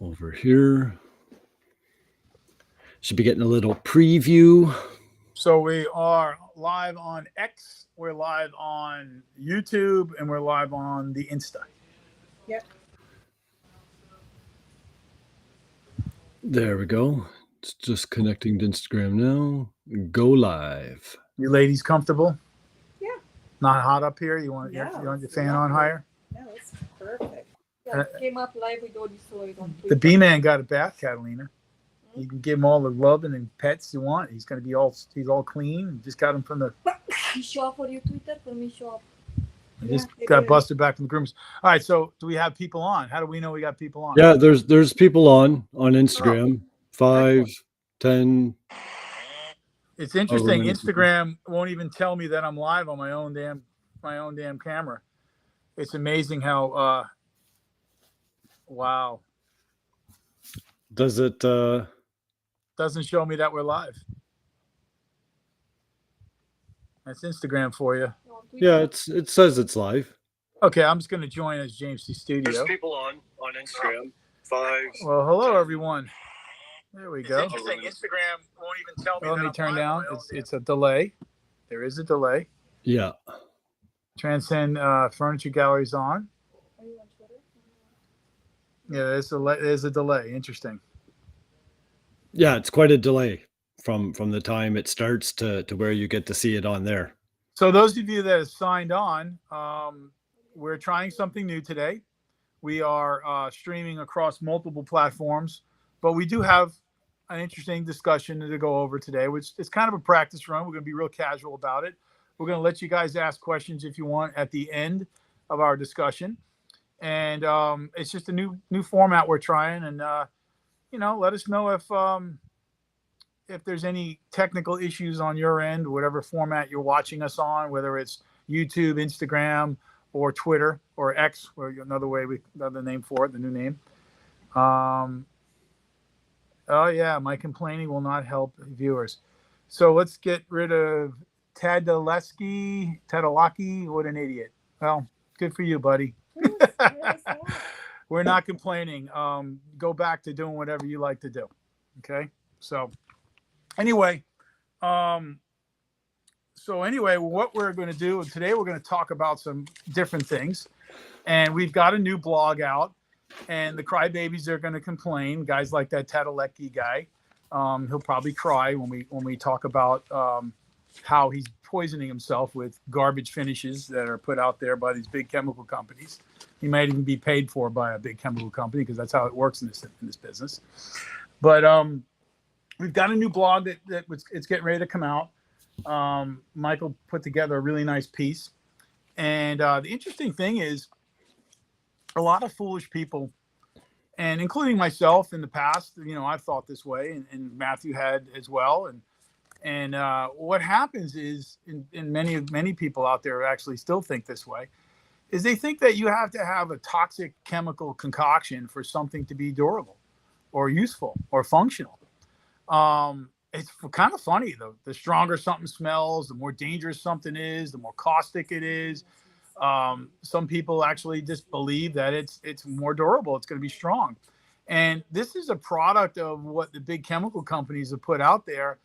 over here. Should be getting a little preview. So we are live on X, we're live on YouTube, and we're live on the Insta. Yep. There we go. It's just connecting to Instagram now. Go live. You ladies comfortable? Yeah. Not hot up here? You want your fan on higher? No, it's perfect. Yeah, came up live with Odie, so I don't. The B-man got a bath, Catalina. You can give him all the loving and pets you want. He's gonna be he's all clean. Just got him from the. He show up for your Twitter for me show up. Just got busted back from the groomers. All right, so do we have people on? How do we know we got people on? Yeah, there's people on Instagram. 5, 10. It's interesting. Instagram won't even tell me that I'm live on my own damn camera. It's amazing how. Wow. Does it? Doesn't show me that we're live. That's Instagram for you. Yeah, it says it's live. Okay, I'm just going to join as James C. Studio. There's people on Instagram. 5. Well, hello everyone. There we go. It's interesting. Instagram won't even tell me. Let me turn down. It's a delay. There is a delay. Yeah. Transcend Furniture Gallery's on. Are you on Twitter? Yeah, there's a delay. Interesting. Yeah, it's quite a delay from the time it starts to where you get to see it on there. So those of you that have signed on, we're trying something new today. We are streaming across multiple platforms, but we do have an interesting discussion to go over today, which is kind of a practice run. We're going to be real casual about it. We're going to let you guys ask questions if you want at the end of our discussion. And it's just a new format we're trying. And, let us know if there's any technical issues on your end, whatever format you're watching us on, whether it's YouTube, Instagram, or Twitter, or X, or another name for it, the new name. Oh yeah, my complaining will not help viewers. So let's get rid of Tadalaki. What an idiot. Well, good for you, buddy. We're not complaining. Go back to doing whatever you like to do. Okay. So anyway, what we're going to do today, we're going to talk about some different things, and we've got a new blog out, and the crybabies are going to complain. Guys like that Tadaleki guy, he'll probably cry when we talk about how he's poisoning himself with garbage finishes that are put out there by these big chemical companies. He might even be paid for by a big chemical company because that's how it works in this business. But we've got a new blog that it's getting ready to come out. Michael put together a really nice piece. And the interesting thing is a lot of foolish people, and including myself in the past, I've thought this way, and Matthew had as well. And what happens is, in many people out there actually still think this way, is they think that you have to have a toxic chemical concoction for something to be durable or useful or functional. It's kind of funny though. The stronger something smells, the more dangerous something is, the more caustic it is. Some people actually just believe that it's more durable. It's going to be strong. And this is a product of what the big chemical companies have put out there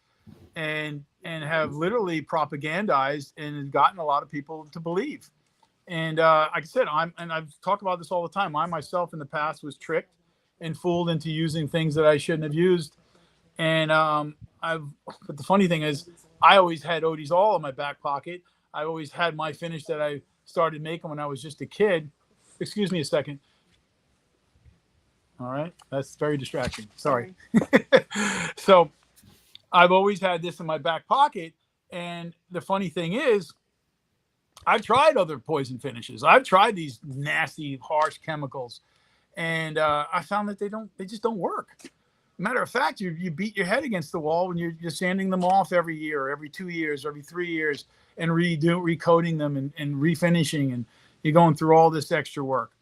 and have literally propagandized and gotten a lot of people to believe. And like I said, I've talked about this all the time. I myself in the past was tricked and fooled into using things that I shouldn't have used. And but the funny thing is, I always had Odie's all in my back pocket. I always had my finish that I started making when I was just a kid. Excuse me a second. All right, that's very distracting. Sorry. So I've always had this in my back pocket. And the funny thing is, I've tried other poison finishes. I've tried these nasty, harsh chemicals, and I found that they just don't work. Matter of fact, you beat your head against the wall when you're sanding them off every year, or every 2 years, or every 3 years, and recoating them and refinishing, and you're going through all this extra work.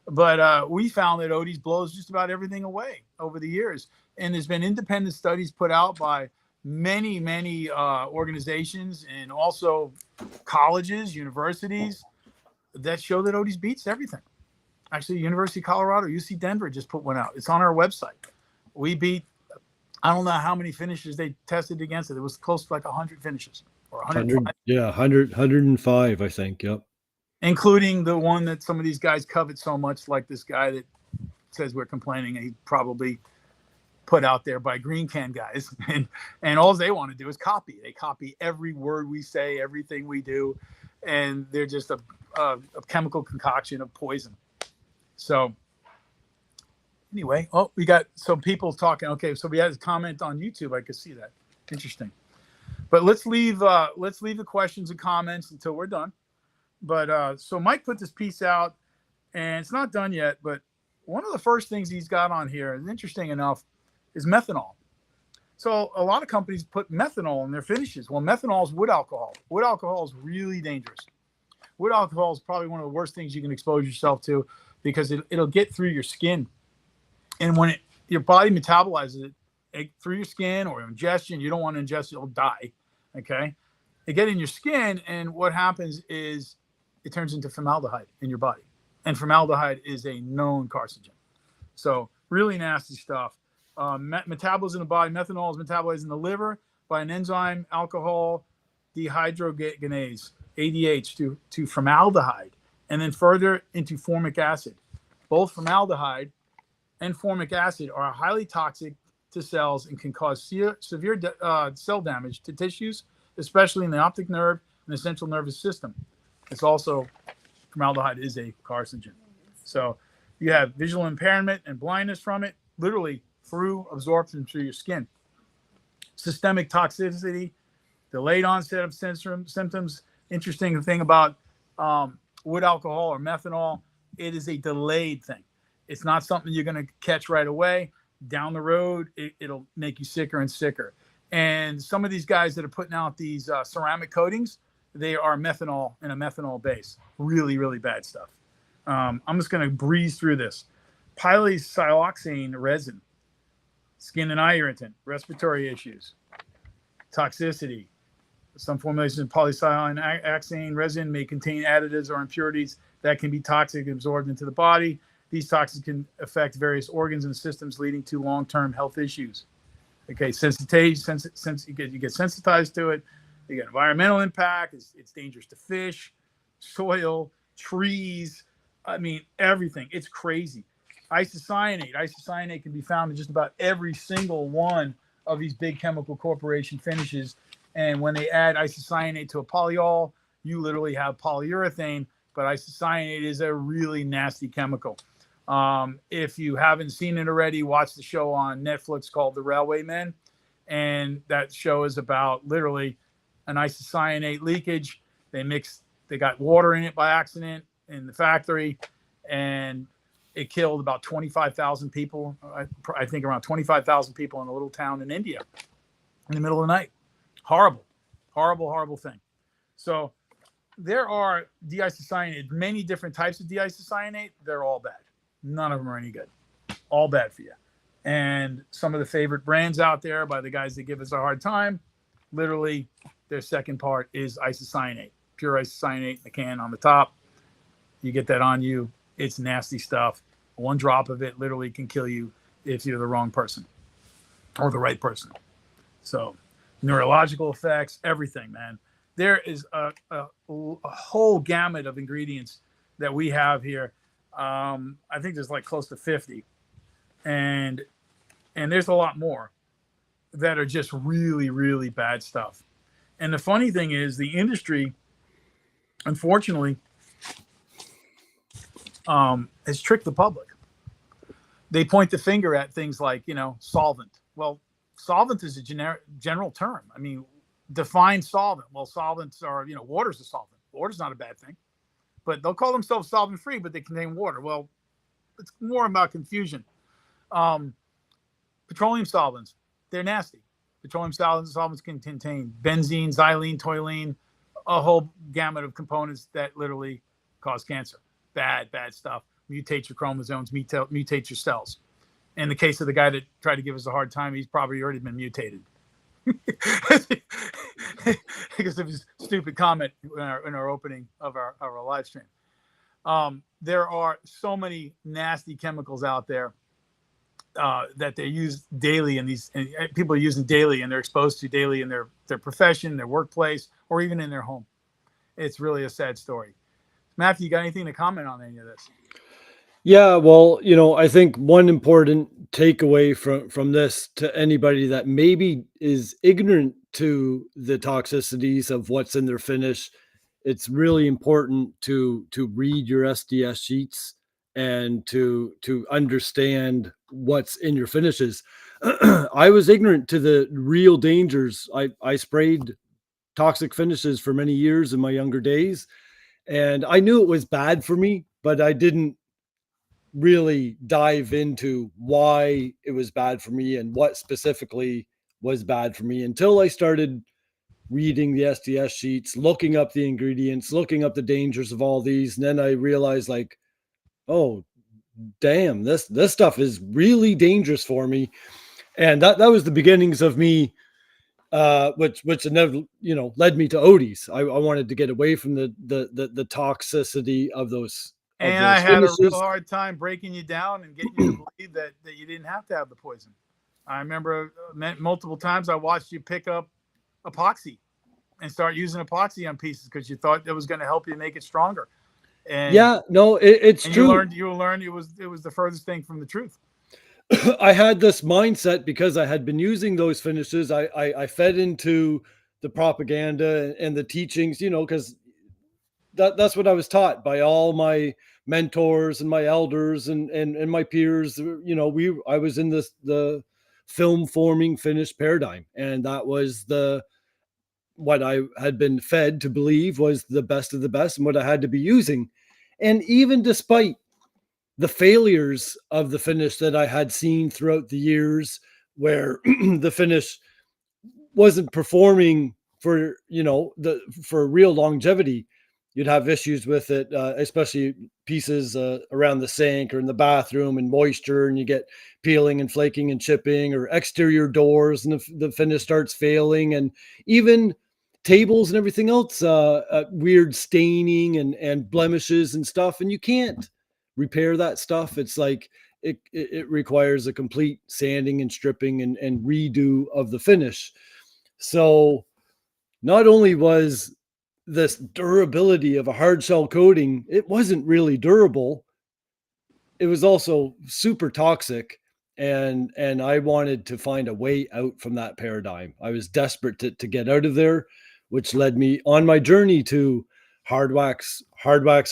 But we found that Odie's blows just about everything away over the years, and there's been independent studies put out by many organizations and also colleges, universities that show that Odie's beats everything. Actually, University of Colorado, UC Denver just put one out. It's on our website. We beat, I don't know how many finishes they tested against it. It was close to like 100 finishes or 105, 100, yeah, 105, I think. Yep. including the one that some of these guys covet so much, like this guy that says we're complaining, and he probably put out there by green can guys. And all they want to do is copy. They copy every word we say, everything we do, and they're just a chemical concoction of poison. So anyway, we got some people talking. Okay, so we had a comment on YouTube. I could see that. Interesting. But let's leave the questions and comments until we're done. But so Mike put this piece out, and it's not done yet. But one of the first things he's got on here, and interesting enough, is methanol. So a lot of companies put methanol in their finishes. Well, methanol is wood alcohol. Wood alcohol is really dangerous. Wood alcohol is probably one of the worst things you can expose yourself to, because it'll get through your skin. And when your body metabolizes it through your skin or ingestion, you don't want to ingest it, you'll die. Okay. It get in your skin, and what happens is it turns into formaldehyde in your body. And formaldehyde is a known carcinogen. So really nasty stuff. Metabolism in the body, methanol is metabolized in the liver by an enzyme, alcohol dehydrogenase, ADH, to formaldehyde, and then further into formic acid. Both formaldehyde and formic acid are highly toxic to cells and can cause severe cell damage to tissues, especially in the optic nerve and the central nervous system. It's also, formaldehyde is a carcinogen. So you have visual impairment and blindness from it, literally through absorption through your skin. Systemic toxicity, delayed onset of symptoms. Interesting thing about wood alcohol or methanol, it is a delayed thing. It's not something you're going to catch right away. Down the road, it'll make you sicker and sicker. And some of these guys that are putting out these ceramic coatings, they are methanol and a methanol base. Really, really bad stuff. I'm just going to breeze through this. Polysiloxane resin, skin and eye irritant, respiratory issues, toxicity. Some formulations of polysiloxane resin may contain additives or impurities that can be toxic and absorbed into the body. These toxins can affect various organs and systems, leading to long-term health issues. Okay, you get sensitized to it. You get environmental impact. It's dangerous to fish, soil, trees. I mean, everything. It's crazy. Isocyanate can be found in just about every single one of these big chemical corporation finishes. And when they add isocyanate to a polyol, you literally have polyurethane. But isocyanate is a really nasty chemical. If you haven't seen it already, watch the show on Netflix called The Railway Men. And that show is about literally an isocyanate leakage. They got water in it by accident in the factory, and it killed about 25,000 people. I think around 25,000 people in a little town in India in the middle of the night. Horrible, horrible, horrible thing. So there are deisocyanate, many different types of deisocyanate. They're all bad. None of them are any good. All bad for you. And some of the favorite brands out there by the guys that give us a hard time, literally their second part is isocyanate. Pure isocyanate in the can on the top. You get that on you. It's nasty stuff. One drop of it literally can kill you if you're the wrong person or the right person. So neurological effects, everything, man. There is a whole gamut of ingredients that we have here. I think there's like close to 50. And there's a lot more that are just really, really bad stuff. And the funny thing is the industry, unfortunately, has tricked the public. They point the finger at things like, solvent. Well, solvent is a general term. I mean, define solvent. Well, solvents are, water's a solvent. Water's not a bad thing. But they'll call themselves solvent-free, but they contain water. Well, it's more about confusion. Petroleum solvents, they're nasty. Petroleum solvents can contain benzene, xylene, toluene, a whole gamut of components that literally cause cancer. Bad stuff. Mutate your chromosomes, mutate your cells. In the case of the guy that tried to give us a hard time, he's probably already been mutated. Because of his stupid comment in our opening of our live stream. There are so many nasty chemicals out there that they use daily, and these and people are using daily, and they're exposed to daily in their profession, their workplace, or even in their home. It's really a sad story. Matthew, you got anything to comment on any of this? Yeah, well, I think one important takeaway from this to anybody that maybe is ignorant to the toxicities of what's in their finish, it's really important to read your SDS sheets and to understand what's in your finishes. I was ignorant to the real dangers. I sprayed toxic finishes for many years in my younger days, and I knew it was bad for me, but I didn't really dive into why it was bad for me and what specifically was bad for me until I started reading the SDS sheets, looking up the ingredients, looking up the dangers of all these. And then I realized, like, oh, damn, this stuff is really dangerous for me. And that was the beginnings of me, which never, led me to Odie's. I wanted to get away from the toxicity of those And I had a real finishes. hard time breaking you down and getting you to believe that you didn't have to have the poison. I remember multiple times I watched you pick up epoxy and start using epoxy on pieces because you thought it was going to help you make it stronger. And Yeah, no, it's and true. you learned it was the furthest thing from the truth. I had this mindset because I had been using those finishes. I fed into the propaganda and the teachings, because that's what I was taught by all my mentors and my elders and my peers. I was in the film forming finish paradigm, and that was what I had been fed to believe was the best of the best and what I had to be using. And even despite the failures of the finish that I had seen throughout the years, where the finish wasn't performing for real longevity, you'd have issues with it, especially pieces around the sink or in the bathroom and moisture, and you get peeling and flaking and chipping, or exterior doors and the finish starts failing, and even tables and everything else, weird staining and blemishes and stuff, and you can't repair that stuff. It's like it requires a complete sanding and stripping and redo of the finish. So not only was this durability of a hard shell coating, it wasn't really durable, it was also super toxic. And I wanted to find a way out from that paradigm. I was desperate to get out of there, which led me on my journey to hard wax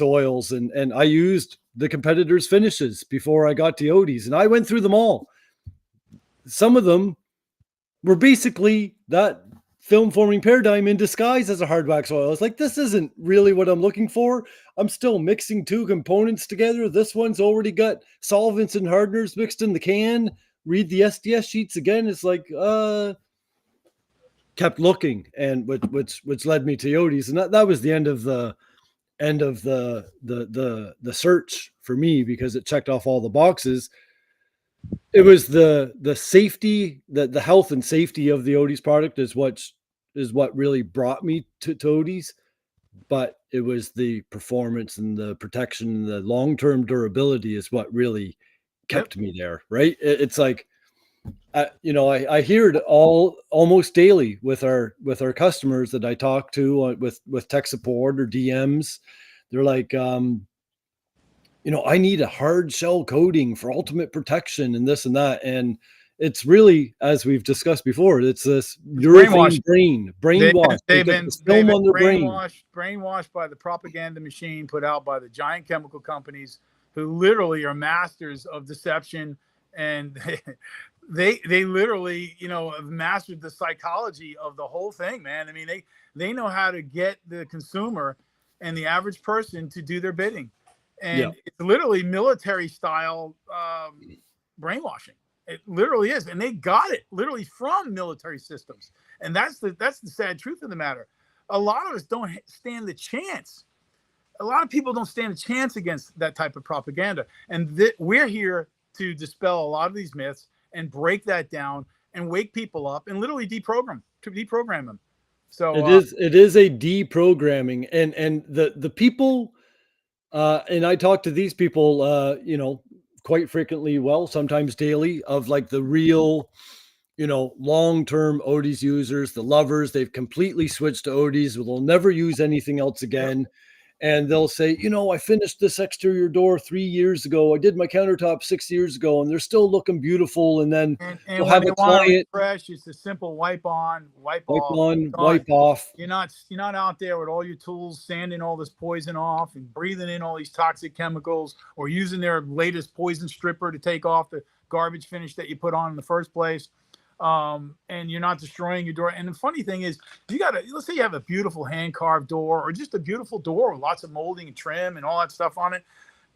oils. And I used the competitors' finishes before I got to Odie's, and I went through them all. Some of them were basically that film forming paradigm in disguise as a hard wax oil. It's like, this isn't really what I'm looking for. I'm still mixing two components together. This one's already got solvents and hardeners mixed in the can. Read the SDS sheets again. It's like, kept looking, and which led me to Odie's, and that was the end of the search for me, because it checked off all the boxes. It was the safety, the health and safety of the Odie's product is what really brought me to Odie's, but it was the performance and the protection and the long-term durability is what really kept me there, right? It's like, I hear it almost daily with our customers that I talk to with tech support or DMs. They're like, I need a hard shell coating for ultimate protection and this and that. And it's really, as we've discussed before, it's this urethane brainwash. They've been on their brain. brainwashed by the propaganda machine put out by the giant chemical companies, who literally are masters of deception, and they literally, have mastered the psychology of the whole thing, man. I mean, they know how to get the consumer and the average person to do their bidding. And it's literally military style brainwashing. It literally is. And they got it literally from military systems. And that's the sad truth of the matter. A lot of us don't stand the chance. A lot of people don't stand a chance against that type of propaganda. And we're here to dispel a lot of these myths and break that down and wake people up and literally deprogram them. So it is a deprogramming, and the people And I talk to these people, quite frequently, well, sometimes daily, of like the real, long-term Odie's users, the lovers. They've completely switched to Odie's. They'll never use anything else Yep. again. And they'll say, I finished this exterior door 3 years ago. I did my countertop 6 years ago, and they're still looking beautiful. And then And you'll when have they a want to client refresh, it's a simple wipe on, wipe wipe off, on, done. wipe off. You're not out there with all your tools sanding all this poison off and breathing in all these toxic chemicals, or using their latest poison stripper to take off the garbage finish that you put on in the first place. And you're not destroying your door. And the funny thing is, let's say you have a beautiful hand carved door, or just a beautiful door with lots of molding and trim and all that stuff on it.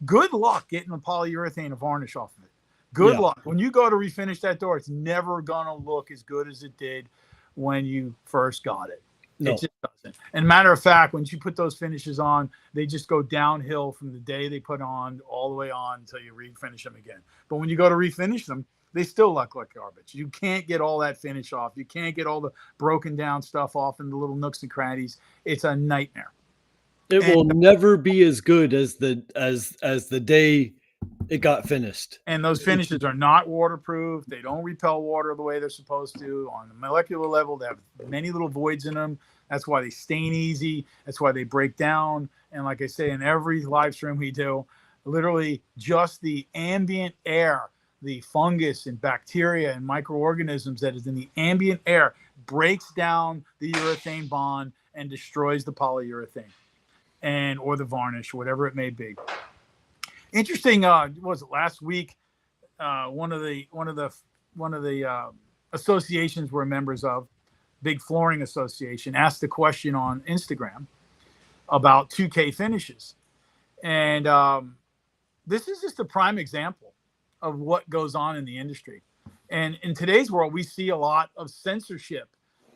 Good luck getting the polyurethane and varnish off of it. Good luck. When you go to refinish that door, it's never going to look as good as it did when you first got it. No. It just doesn't. And matter of fact, once you put those finishes on, they just go downhill from the day they put on all the way on until you refinish them again. But when you go to refinish them, they still look like garbage. You can't get all that finish off. You can't get all the broken down stuff off in the little nooks and crannies. It's a nightmare. It will never be as good as the day it got finished. And those finishes are not waterproof. They don't repel water the way they're supposed to. On the molecular level, they have many little voids in them. That's why they stain easy. That's why they break down. And like I say, in every live stream we do, literally just the ambient air, the fungus and bacteria and microorganisms that is in the ambient air breaks down the urethane bond and destroys the polyurethane or the varnish, whatever it may be. Interesting. Was it last week? One of the associations we're members of, big flooring association, asked a question on Instagram about 2K finishes, and this is just a prime example of what goes on in the industry. And in today's world, we see a lot of censorship,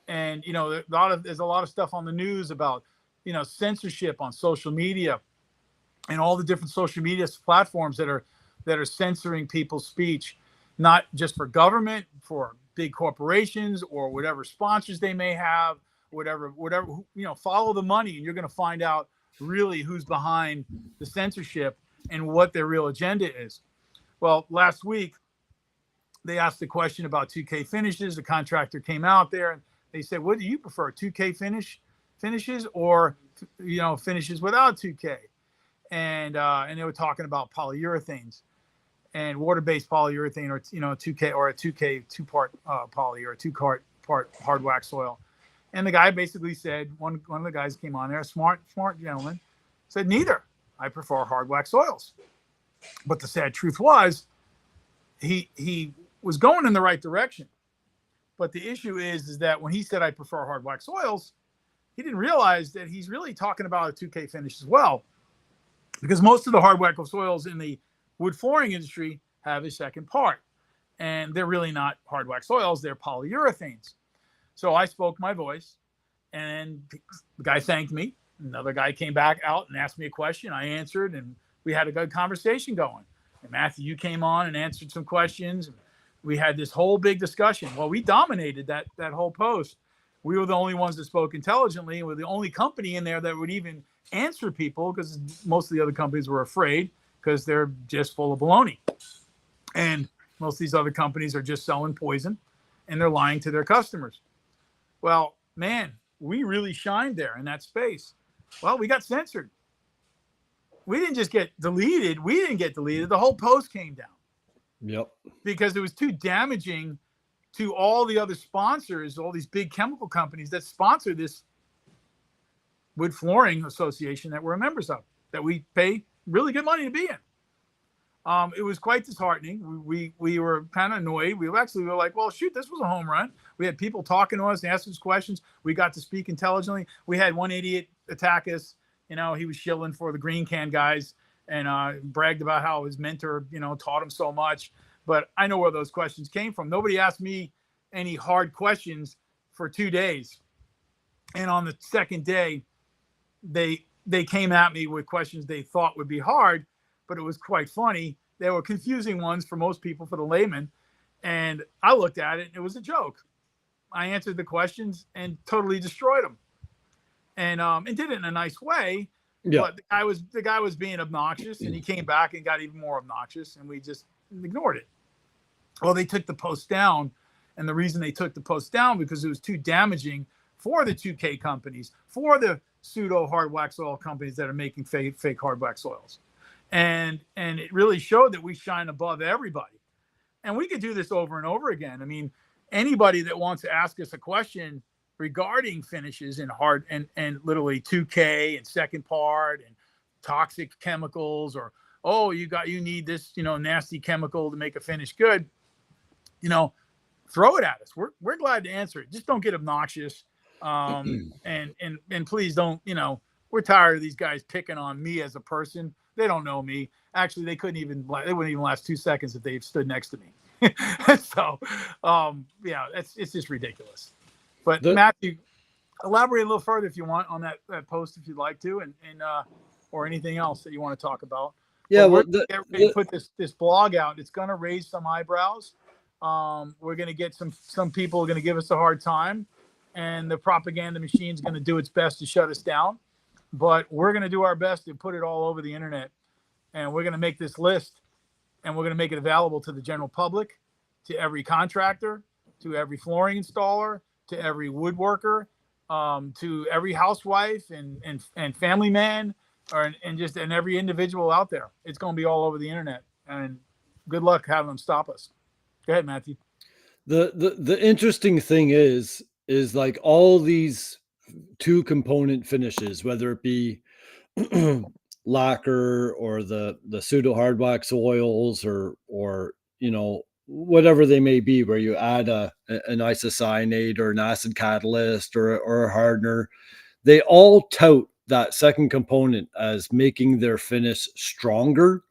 and there's a lot of stuff on the news about censorship on social media and all the different social media platforms that are censoring people's speech, not just for government, for big corporations or whatever sponsors they may have, whatever, follow the money and you're going to find out really who's behind the censorship and what their real agenda is. Well, last week they asked the question about 2K finishes. The contractor came out there and they said, what do you prefer, 2K finishes or, finishes without 2K? And they were talking about polyurethanes and water-based polyurethane, or 2K or a 2K two-part poly, or a two-part hard wax soil. And the guy basically said, one of the guys came on there, a smart gentleman, said, neither. I prefer hard wax soils. But the sad truth was, he was going in the right direction. But the issue is that when he said I prefer hard wax soils, he didn't realize that he's really talking about a 2K finish as well. Because most of the hard wax soils in the wood flooring industry have a second part. And they're really not hard wax soils, they're polyurethanes. So I spoke my voice, and the guy thanked me. Another guy came back out and asked me a question. I answered, and we had a good conversation going. And Matthew, you came on and answered some questions. We had this whole big discussion. Well, we dominated that whole post. We were the only ones that spoke intelligently. We're the only company in there that would even answer people, because most of the other companies were afraid because they're just full of baloney. And most of these other companies are just selling poison and they're lying to their customers. Well, man, we really shined there in that space. Well, we got censored. We didn't just get deleted. We didn't get deleted. The whole post came down. Yep. Because it was too damaging to all the other sponsors, all these big chemical companies that sponsor this wood flooring association that we're members of, that we pay really good money to be in. It was quite disheartening. We were kind of annoyed. We were like, well, shoot, this was a home run. We had people talking to us and asking us questions. We got to speak intelligently. We had one idiot attack us. He was shilling for the green can guys and bragged about how his mentor, taught him so much. But I know where those questions came from. Nobody asked me any hard questions for 2 days. And on the second day, they came at me with questions they thought would be hard, but it was quite funny. They were confusing ones for most people, for the layman. And I looked at it and it was a joke. I answered the questions and totally destroyed them. And did it in a nice way. Yeah. But the guy was being obnoxious, and he came back and got even more obnoxious, and we just ignored it. Well, they took the post down, and the reason they took the post down because it was too damaging for the 2K companies, for the pseudo hard wax oil companies that are making fake hard wax oils, and it really showed that we shine above everybody. And we could do this over and over again. I mean, anybody that wants to ask us a question regarding finishes and hard and literally 2K and second part and toxic chemicals, or you need this nasty chemical to make a finish good, throw it at us. We're glad to answer it. Just don't get obnoxious, and please don't. We're tired of these guys picking on me as a person. They don't know me. Actually, they wouldn't even last 2 seconds if they stood next to me. So, it's just ridiculous. But Matthew, elaborate a little further if you want on that post, if you'd like to, and or anything else that you want to talk about. Yeah, we're going to put this blog out. It's going to raise some eyebrows. We're going to get some people are going to give us a hard time, and the propaganda machine is going to do its best to shut us down. But we're going to do our best to put it all over the internet, and we're going to make this list, and we're going to make it available to the general public, to every contractor, to every flooring installer, to every woodworker, to every housewife and family man, and every individual out there. It's going to be all over the internet, and good luck having them stop us. Go ahead, Matthew. The interesting thing is like all these 2-component finishes, whether it be lacquer or the pseudo hard wax oils or whatever they may be, where you add an isocyanate or an acid catalyst or a hardener, they all tout that second component as making their finish stronger,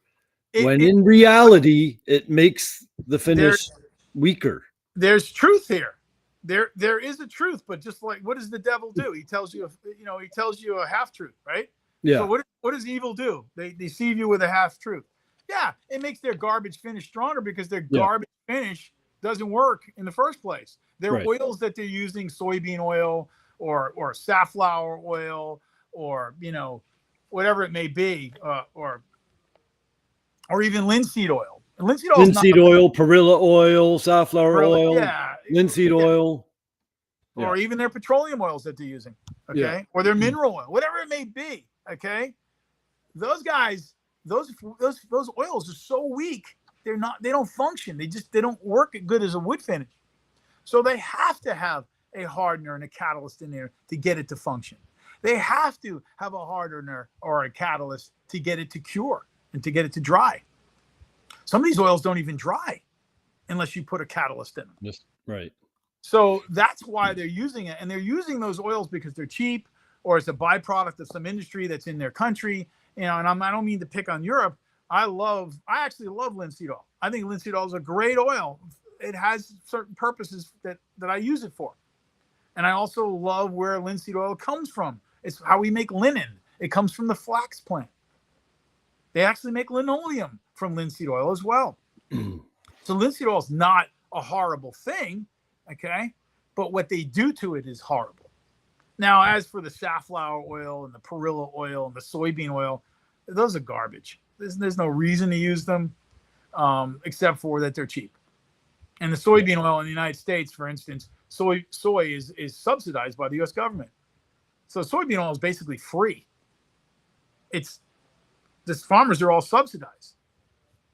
when in reality it makes the finish weaker. There's truth here. There is a truth, but just like, what does the devil do? He tells you a half truth, right? Yeah. So what does evil do? They deceive you with a half truth. Yeah, it makes their garbage finish stronger because their garbage finish doesn't work in the first place. Their oils that they're using, soybean oil or safflower oil, or whatever it may be, or even linseed oil. Linseed oil, perilla oil, safflower oil, linseed oil, or even their petroleum oils that they're using, or their mineral oil, whatever it may be. Okay, those guys, those oils are so weak. They don't function. They don't work good as a wood finish. So they have to have a hardener and a catalyst in there to get it to function. They have to have a hardener or a catalyst to get it to cure and to get it to dry. Some of these oils don't even dry unless you put a catalyst in them. Yes, right. So that's why they're using it. And they're using those oils because they're cheap, or it's a byproduct of some industry that's in their country. And I don't mean to pick on Europe. I actually love linseed oil. I think linseed oil is a great oil. It has certain purposes that I use it for. And I also love where linseed oil comes from. It's how we make linen. It comes from the flax plant. They actually make linoleum from linseed oil as well. So linseed oil is not a horrible thing, okay? But what they do to it is horrible. Now, as for the safflower oil and the perilla oil and the soybean oil, those are garbage. There's no reason to use them, except for that they're cheap. And the soybean oil in the United States, for instance, soy is subsidized by the U.S. government. So soybean oil is basically free. The farmers are all subsidized.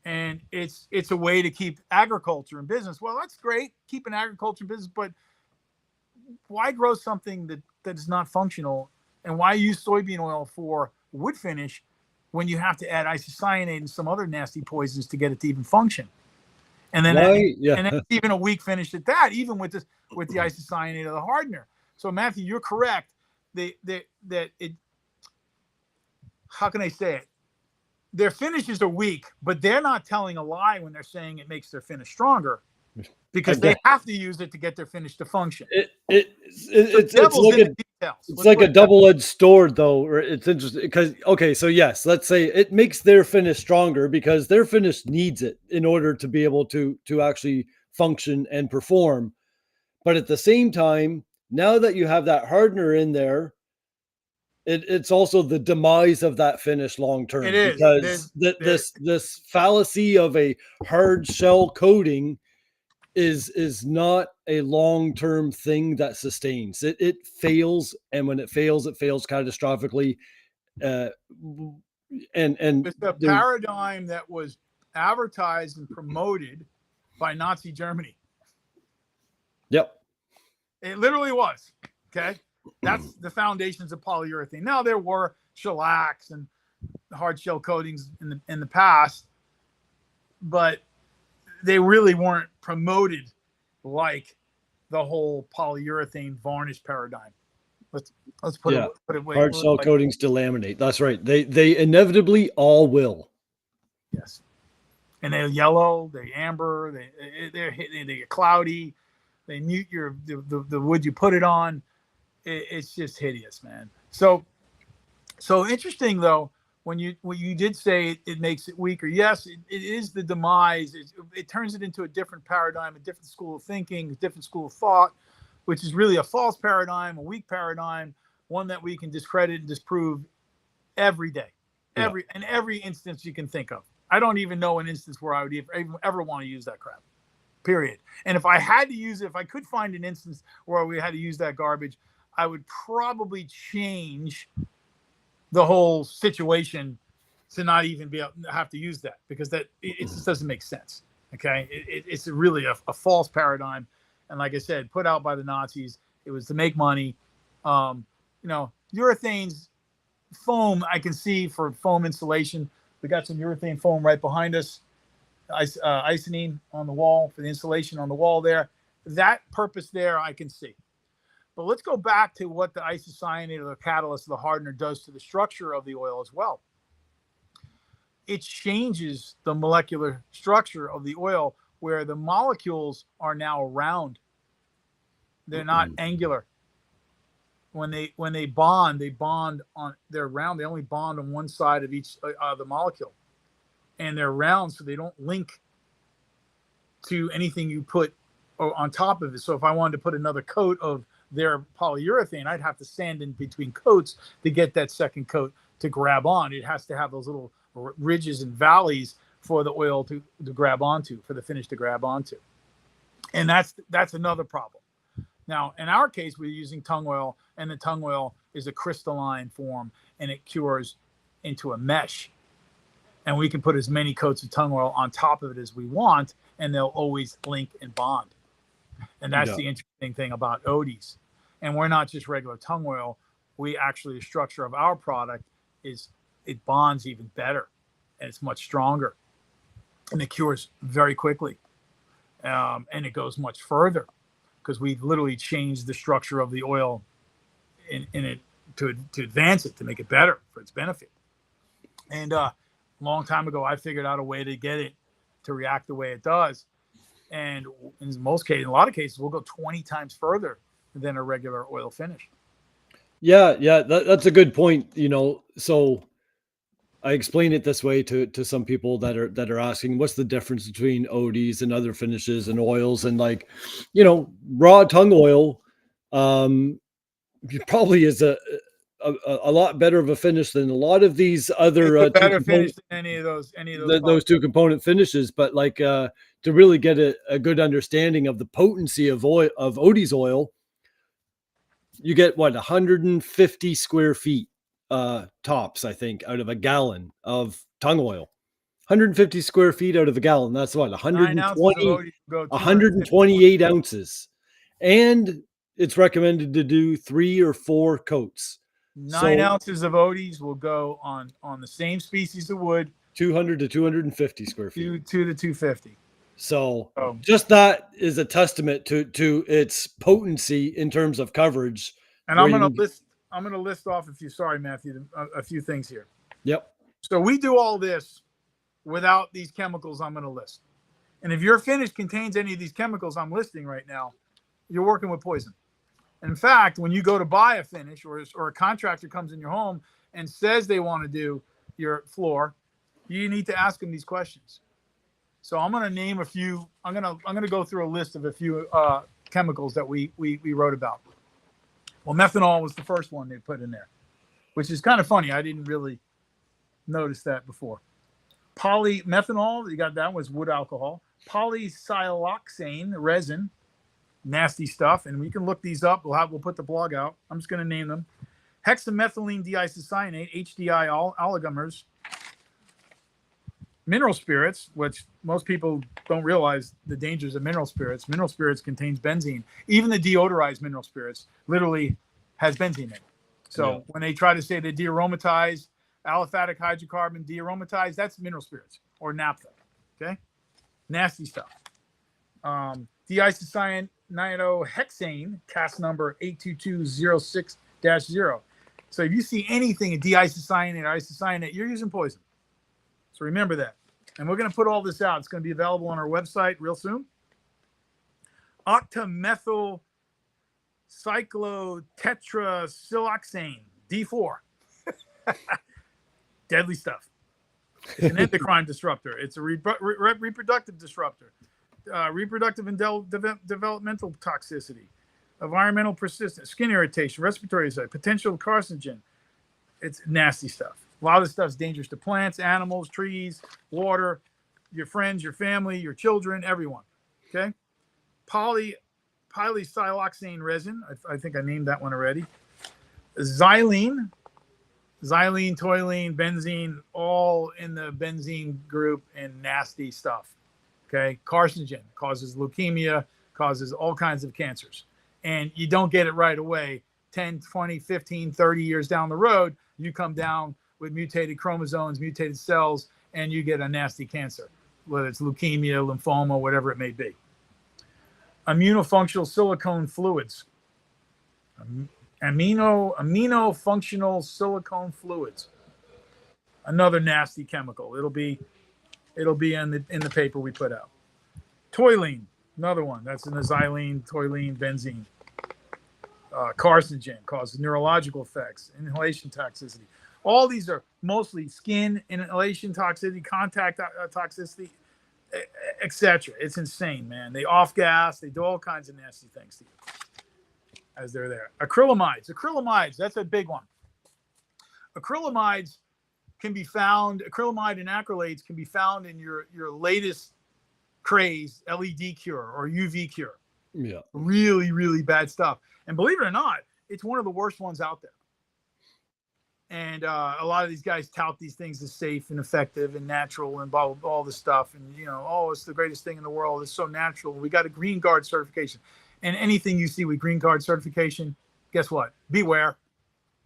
And it's a way to keep agriculture in business. Well, that's great, keeping agriculture in business, but why grow something that is not functional? And why use soybean oil for wood finish when you have to add isocyanate and some other nasty poisons to get it to even function? And then, and then even a weak finish at that, even with the isocyanate or the hardener. So Matthew, you're correct. How can I say it? Their finishes are weak, but they're not telling a lie when they're saying it makes their finish stronger, because they have to use it to get their finish to function. It's like a double-edged sword, though. It's interesting because, okay, so yes, let's say it makes their finish stronger because their finish needs it in order to be able to actually function and perform. But at the same time, now that you have that hardener in there, it's also the demise of that finish long term, It is. because this fallacy of a hard shell coating is not a long-term thing that sustains. It fails, and when it fails catastrophically. uh and It's a paradigm that was advertised and promoted by Nazi Germany. Yep. It literally was. Okay. That's the foundations of polyurethane. Now, there were shellacs and hard shell coatings in the past, but they really weren't promoted like the whole polyurethane varnish paradigm. Let's put it hard shell coatings delaminate. That's right. They inevitably all will. Yes. And they're yellow, they amber, they get cloudy, they mute the wood you put it on. It's just hideous, man. So interesting though, when you did say it makes it weaker. Yes, it is the demise. It turns it into a different paradigm, a different school of thinking, a different school of thought, which is really a false paradigm, a weak paradigm, one that we can discredit and disprove every day, in every instance you can think of. I don't even know an instance where I would ever want to use that crap, period. And if I had to use it, if I could find an instance where we had to use that garbage, I would probably change the whole situation to not even have to use that, because it just doesn't make sense. Okay. It's really a false paradigm. And like I said, put out by the Nazis. It was to make money. Urethane's foam, I can see for foam insulation. We got some urethane foam right behind us. Isonine on the wall for the insulation on the wall there. That purpose there I can see. But let's go back to what the isocyanate or the catalyst, the hardener, does to the structure of the oil as well. It changes the molecular structure of the oil, where the molecules are now round. They're not angular. When they bond, they're round. They only bond on one side of each the molecule, and they're round, so they don't link to anything you put on top of it. So if I wanted to put another coat of their polyurethane, I'd have to sand in between coats to get that second coat to grab on. It has to have those little ridges and valleys for the oil to grab onto, for the finish to grab onto. And that's another problem. Now, in our case, we're using tung oil, and the tung oil is a crystalline form, and it cures into a mesh. And we can put as many coats of tung oil on top of it as we want, and they'll always link and bond. And that's the interesting thing about Odie's. And we're not just regular tung oil. We actually, the structure of our product is it bonds even better, and it's much stronger, and it cures very quickly. And it goes much further, because we've literally changed the structure of the oil in it to advance it, to make it better for its benefit. And a long time ago, I figured out a way to get it to react the way it does. And in a lot of cases, we'll go 20 times further than a regular oil finish. Yeah, that's a good point. So I explain it this way to some people that are asking, what's the difference between Odie's and other finishes and oils, and raw tung oil probably is a lot better of a finish than a lot of these other it's a better finish than any of those two component finishes. But to really get a good understanding of the potency of Odie's oil, you get 150 square feet tops, I think, out of a gallon of tung oil. 150 square feet out of a gallon. That's 128 ounces. And it's recommended to do 3 or 4 coats. 9 ounces of Odie's will go on the same species of wood. 200 to 250 square feet. 2 to 250. So just that is a testament to its potency in terms of coverage. And I'm going to list off a few things here. Yep. So we do all this without these chemicals I'm going to list. And if your finish contains any of these chemicals I'm listing right now, you're working with poison. In fact, when you go to buy a finish, or a contractor comes in your home and says they want to do your floor, you need to ask them these questions. So I'm going to name a few. I'm going to go through a list of a few chemicals that we wrote about. Well, methanol was the first one they put in there. which is kind of funny. I didn't really notice that before. Polymethanol, you got that one, was wood alcohol. Polysiloxane resin, nasty stuff. And we can look these up. We'll put the blog out. I'm just going to name them. Hexamethylene diisocyanate, HDI oligomers. Mineral spirits, which most people don't realize the dangers of mineral spirits. Mineral spirits contains benzene. Even the deodorized mineral spirits literally has benzene in it. So when they try to say they dearomatize, aliphatic hydrocarbon dearomatize, that's mineral spirits or naphtha. Okay, nasty stuff. Deisocyanatohexane, CAS number 82206-0. So if you see anything in deisocyanate or isocyanate, you're using poison. So remember that. And we're going to put all this out. It's going to be available on our website real soon. Octamethyl cyclotetrasiloxane, D4. Deadly stuff. It's an endocrine disruptor. It's a reproductive disruptor. Reproductive and developmental toxicity. Environmental persistence. Skin irritation. Respiratory side. Potential carcinogen. It's nasty stuff. A lot of this stuff's dangerous to plants, animals, trees, water, your friends, your family, your children, everyone. Okay? Polysiloxane resin. I think I named that one already. Xylene, toluene, benzene, all in the benzene group and nasty stuff. Okay? Carcinogen, causes leukemia, causes all kinds of cancers. And you don't get it right away. 10, 20, 15, 30 years down the road, you come down with mutated chromosomes, mutated cells, and you get a nasty cancer, whether it's leukemia, lymphoma, whatever it may be. Immunofunctional silicone fluids. Aminofunctional silicone fluids. Another nasty chemical. It'll be in the paper we put out. Toluene, another one. That's in the xylene, toluene, benzene. Carcinogen, causes neurological effects, inhalation toxicity. All these are mostly skin, inhalation toxicity, contact toxicity, etc. It's insane, man. They off gas. They do all kinds of nasty things to you as they're there. Acrylamides, that's a big one. Acrylamides can be found, acrylamide and acrylates can be found in your latest craze LED cure or UV cure. Yeah. Really, really bad stuff. And believe it or not, it's one of the worst ones out there. And a lot of these guys tout these things as safe and effective and natural and all this stuff. And, it's the greatest thing in the world. It's so natural. We got a Green Card certification. And anything you see with Green Card certification, guess what? Beware.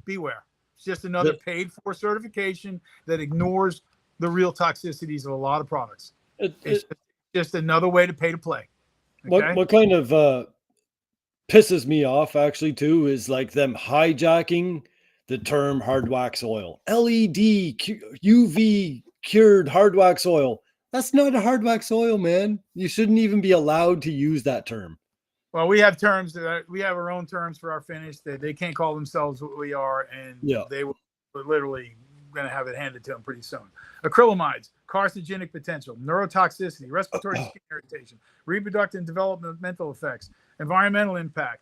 It's just another paid for certification that ignores the real toxicities of a lot of products. It's just another way to pay to play. Okay? What kind of pisses me off actually too is like them hijacking the term hard wax oil. LED UV cured hard wax oil. That's not a hard wax oil, man. You shouldn't even be allowed to use that term. Well, we have terms we have our own terms for our finish that they can't call themselves what we are, and they were literally going to have it handed to them pretty soon. Acrylamides, carcinogenic potential, neurotoxicity, respiratory skin irritation, reproductive and developmental effects, environmental impact,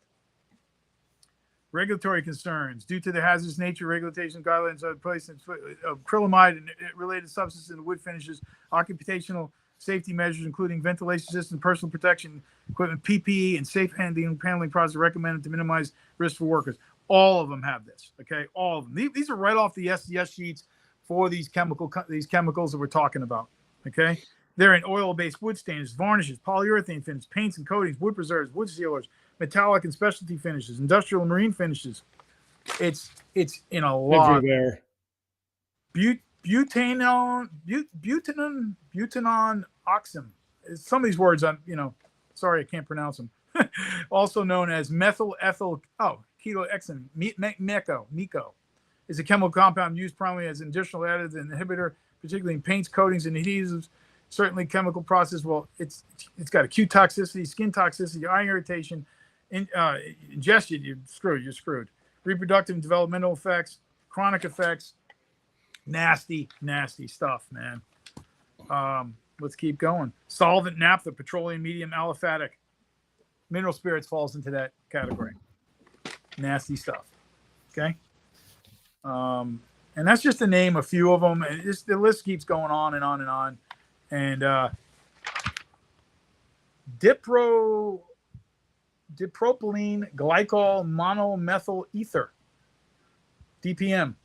regulatory concerns due to the hazardous nature, regulation guidelines of placement of acrylamide and related substances in wood finishes, occupational safety measures, including ventilation system, personal protection equipment, PPE, and safe handling process recommended to minimize risk for workers. All of them have this. Okay, all of them. These are right off the SDS sheets for these chemicals that we're talking about. Okay, they're in oil-based wood stains, varnishes, polyurethane finishes, paints and coatings, wood preserves, wood sealers, metallic and specialty finishes, industrial and marine finishes. It's in a lot. Everywhere. Butanon oxim. Some of these words sorry, I can't pronounce them. Also known as methyl ethyl ketoexin, MECO, is a chemical compound used primarily as an additional additive and inhibitor, particularly in paints, coatings, and adhesives. Certainly chemical process. Well, it's got acute toxicity, skin toxicity, eye irritation, ingestion, you're screwed. Reproductive and developmental effects, chronic effects, nasty stuff, man. Let's keep going. Solvent, naphtha, petroleum medium, aliphatic. Mineral spirits falls into that category. Nasty stuff. Okay. And that's just to name a few of them. And the list keeps going on and on and on. And dipropylene glycol monomethyl ether, DPM,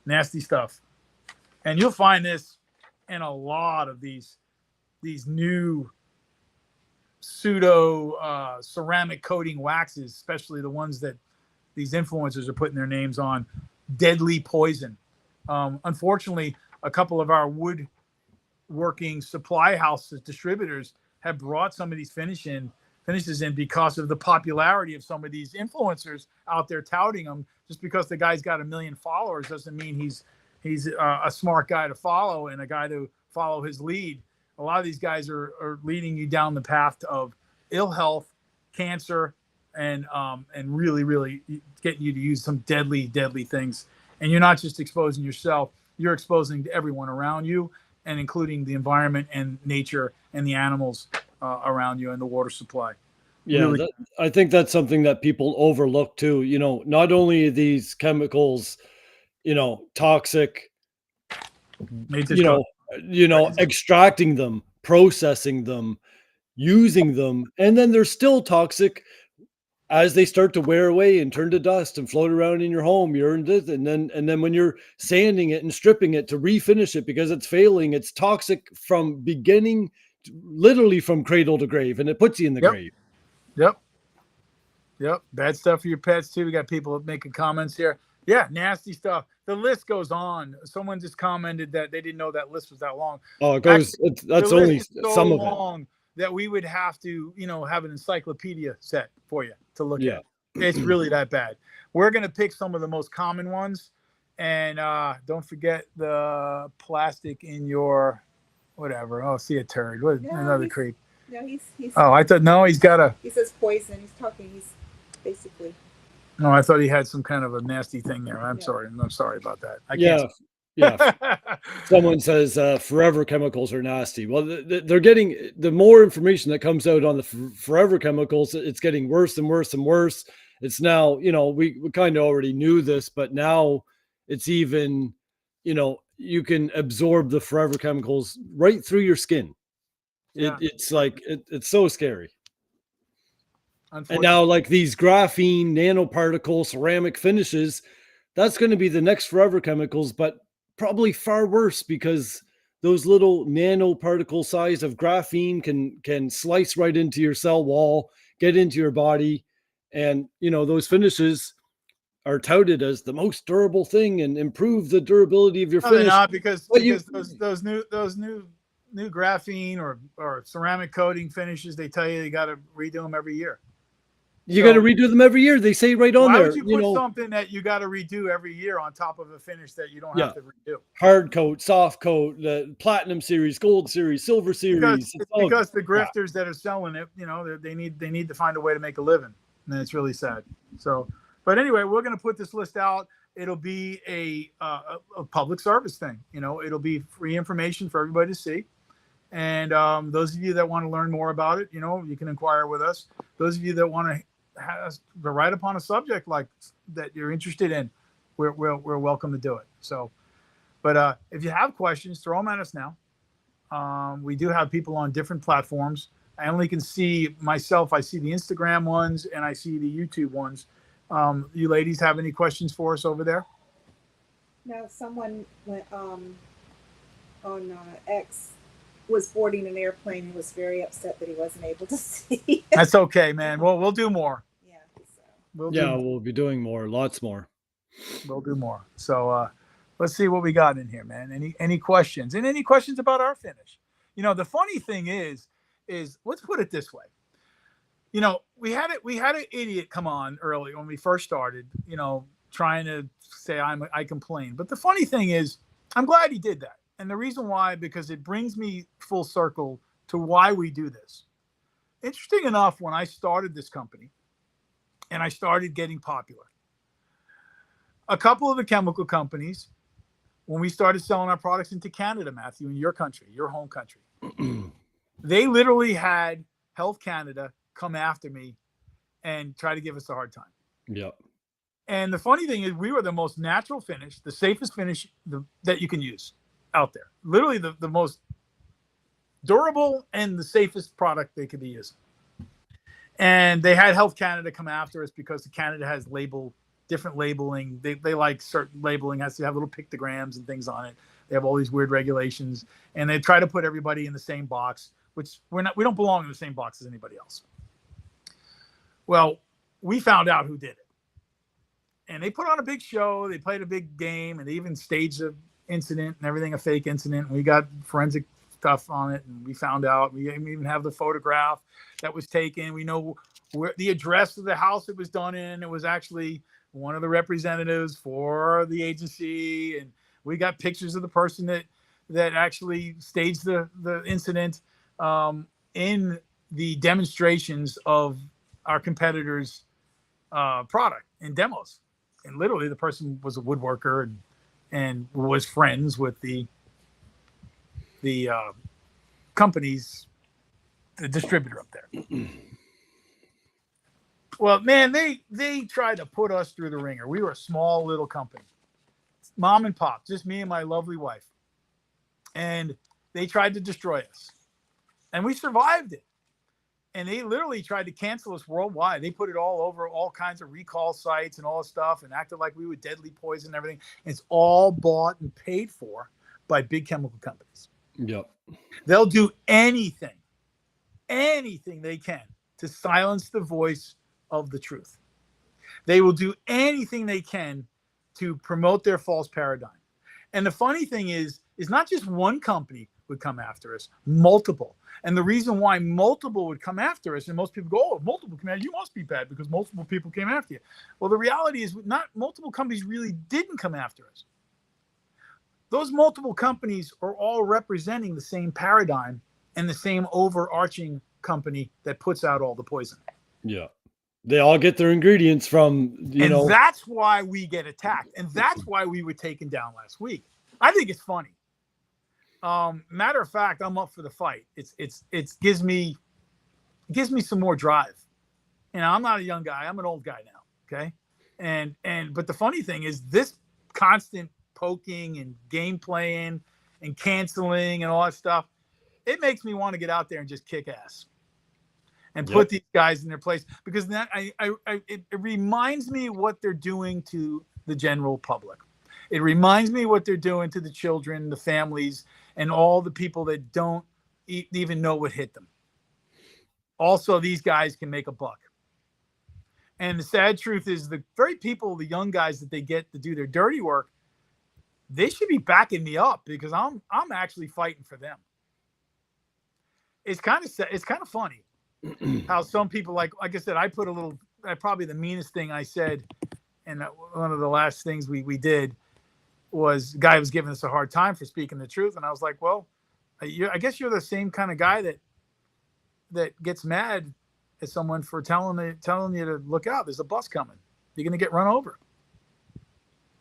nasty stuff. And you'll find this in a lot of these new pseudo ceramic coating waxes, especially the ones that these influencers are putting their names on. Deadly poison. Unfortunately, a couple of our woodworking supply houses distributors have brought some of these finishes in because of the popularity of some of these influencers out there touting them. Just because the guy's got 1 million followers doesn't mean he's a smart guy to follow and a guy to follow his lead. A lot of these guys are leading you down the path of ill health, cancer, and really, really getting you to use some deadly things. And you're not just exposing yourself, you're exposing everyone around you, and including the environment and nature and the animals around you and the water supply. Yeah, Really. I think that's something that people overlook too. Not only are these chemicals, toxic, extracting them, processing them, using them, and then they're still toxic as they start to wear away and turn to dust and float around in your home. And then when you're sanding it and stripping it to refinish it because it's failing, it's toxic from beginning, literally from cradle to grave, and it puts you in the grave. Yep. Bad stuff for your pets too. We got people making comments here. Yeah, nasty stuff. The list goes on. Someone just commented that they didn't know that list was that long. Oh, it goes. That's only some of it. That we would have to, have an encyclopedia set for you to look at. It's really that bad. We're going to pick some of the most common ones. And don't forget the plastic in your whatever. Oh, see a turd. Another creep. No, he's. Oh, I thought, no, he's got a. He says poison. He's talking. He's basically. No, I thought he had some kind of a nasty thing there. I'm sorry about that. Yeah. Someone says forever chemicals are nasty. Well, they're getting, the more information that comes out on the forever chemicals, it's getting worse and worse and worse. It's now, we kind of already knew this, but now it's even, you can absorb the forever chemicals right through your skin. It's like, it's so scary. And now, like these graphene nanoparticle ceramic finishes, that's going to be the next forever chemicals, but probably far worse because those little nanoparticle size of graphene can slice right into your cell wall, get into your body. And, those finishes are touted as the most durable thing and improve the durability of your finish. They're not because those new graphene or ceramic coating finishes, they tell you you got to redo them every year. You got to redo them every year. They say right on there. Why would you put something that you got to redo every year on top of a finish that you don't have to redo? Hard coat, soft coat, the platinum series, gold series, silver series. Because the grifters that are selling it, they need to find a way to make a living, and it's really sad. So, but anyway, we're going to put this list out. It'll be a public service thing. It'll be free information for everybody to see. And those of you that want to learn more about it, you can inquire with us. Those of you that want to write upon a subject like that you're interested in, we're welcome to do it. So, but if you have questions, throw them at us now. We do have people on different platforms. I only can see myself. I see the Instagram ones and I see the YouTube ones. You ladies have any questions for us over there? No, someone went on X was boarding an airplane and was very upset that he wasn't able to see. That's okay, man. We'll do more. Yeah. We'll be doing more, lots more. We'll do more. So let's see what we got in here, man. Any questions? And any questions about our finish? The funny thing is let's put it this way. We had an idiot come on early when we first started, trying to say I complain. But the funny thing is, I'm glad he did that. And the reason why, because it brings me full circle to why we do this. Interesting enough, when I started this company and I started getting popular, a couple of the chemical companies, when we started selling our products into Canada, Matthew, in your country, your home country, they literally had Health Canada come after me and try to give us a hard time. Yep. And the funny thing is, we were the most natural finish, the safest finish that you can use out there. Literally the most durable and the safest product they could be using. And they had Health Canada come after us because Canada has different labeling. They like certain labeling has to have little pictograms and things on it. They have all these weird regulations, and they try to put everybody in the same box, which we don't belong in the same box as anybody else. Well, we found out who did it. And they put on a big show. They played a big game, and they even staged an incident and everything, a fake incident. We got forensic stuff on it, and we found out. We even have the photograph that was taken. We know where the address of the house it was done in. It was actually one of the representatives for the agency, and we got pictures of the person that actually staged the incident in the demonstrations of our competitors' product and demos. And literally, the person was a woodworker and was friends with the company's the distributor up there. Well, man, they tried to put us through the ringer. We were a small little company, mom and pop, just me and my lovely wife, and they tried to destroy us, and we survived it. And they literally tried to cancel us worldwide. They put it all over all kinds of recall sites and all this stuff and acted like we were deadly poison and everything. And it's all bought and paid for by big chemical companies. Yep. They'll do anything they can to silence the voice of the truth. They will do anything they can to promote their false paradigm. And the funny thing is not just one company would come after us, multiple. And the reason why multiple would come after us, and most people go, oh, multiple come after you, must be bad because multiple people came after you. Well, the reality is not multiple companies really didn't come after us. Those multiple companies are all representing the same paradigm and the same overarching company that puts out all the poison. Yeah. They all get their ingredients from, you know. That's why we get attacked. And that's why we were taken down last week. I think it's funny. Matter of fact, I'm up for the fight. It gives me some more drive. You know, I'm not a young guy. I'm an old guy now. Okay. But the funny thing is this constant poking and game playing and canceling and all that stuff, it makes me want to get out there and just kick ass and put these guys in their place, because that it reminds me what they're doing to the general public. It reminds me what they're doing to the children, the families, and all the people that don't even know what hit them. Also, these guys can make a buck. And the sad truth is the very people, the young guys that they get to do their dirty work, they should be backing me up because I'm actually fighting for them. It's kind of funny how some people, like I said, I put a little, probably the meanest thing I said, and one of the last things we did was the guy was giving us a hard time for speaking the truth. And I was like, well, I guess you're the same kind of guy that gets mad at someone for telling you to look out. There's a bus coming. You're going to get run over.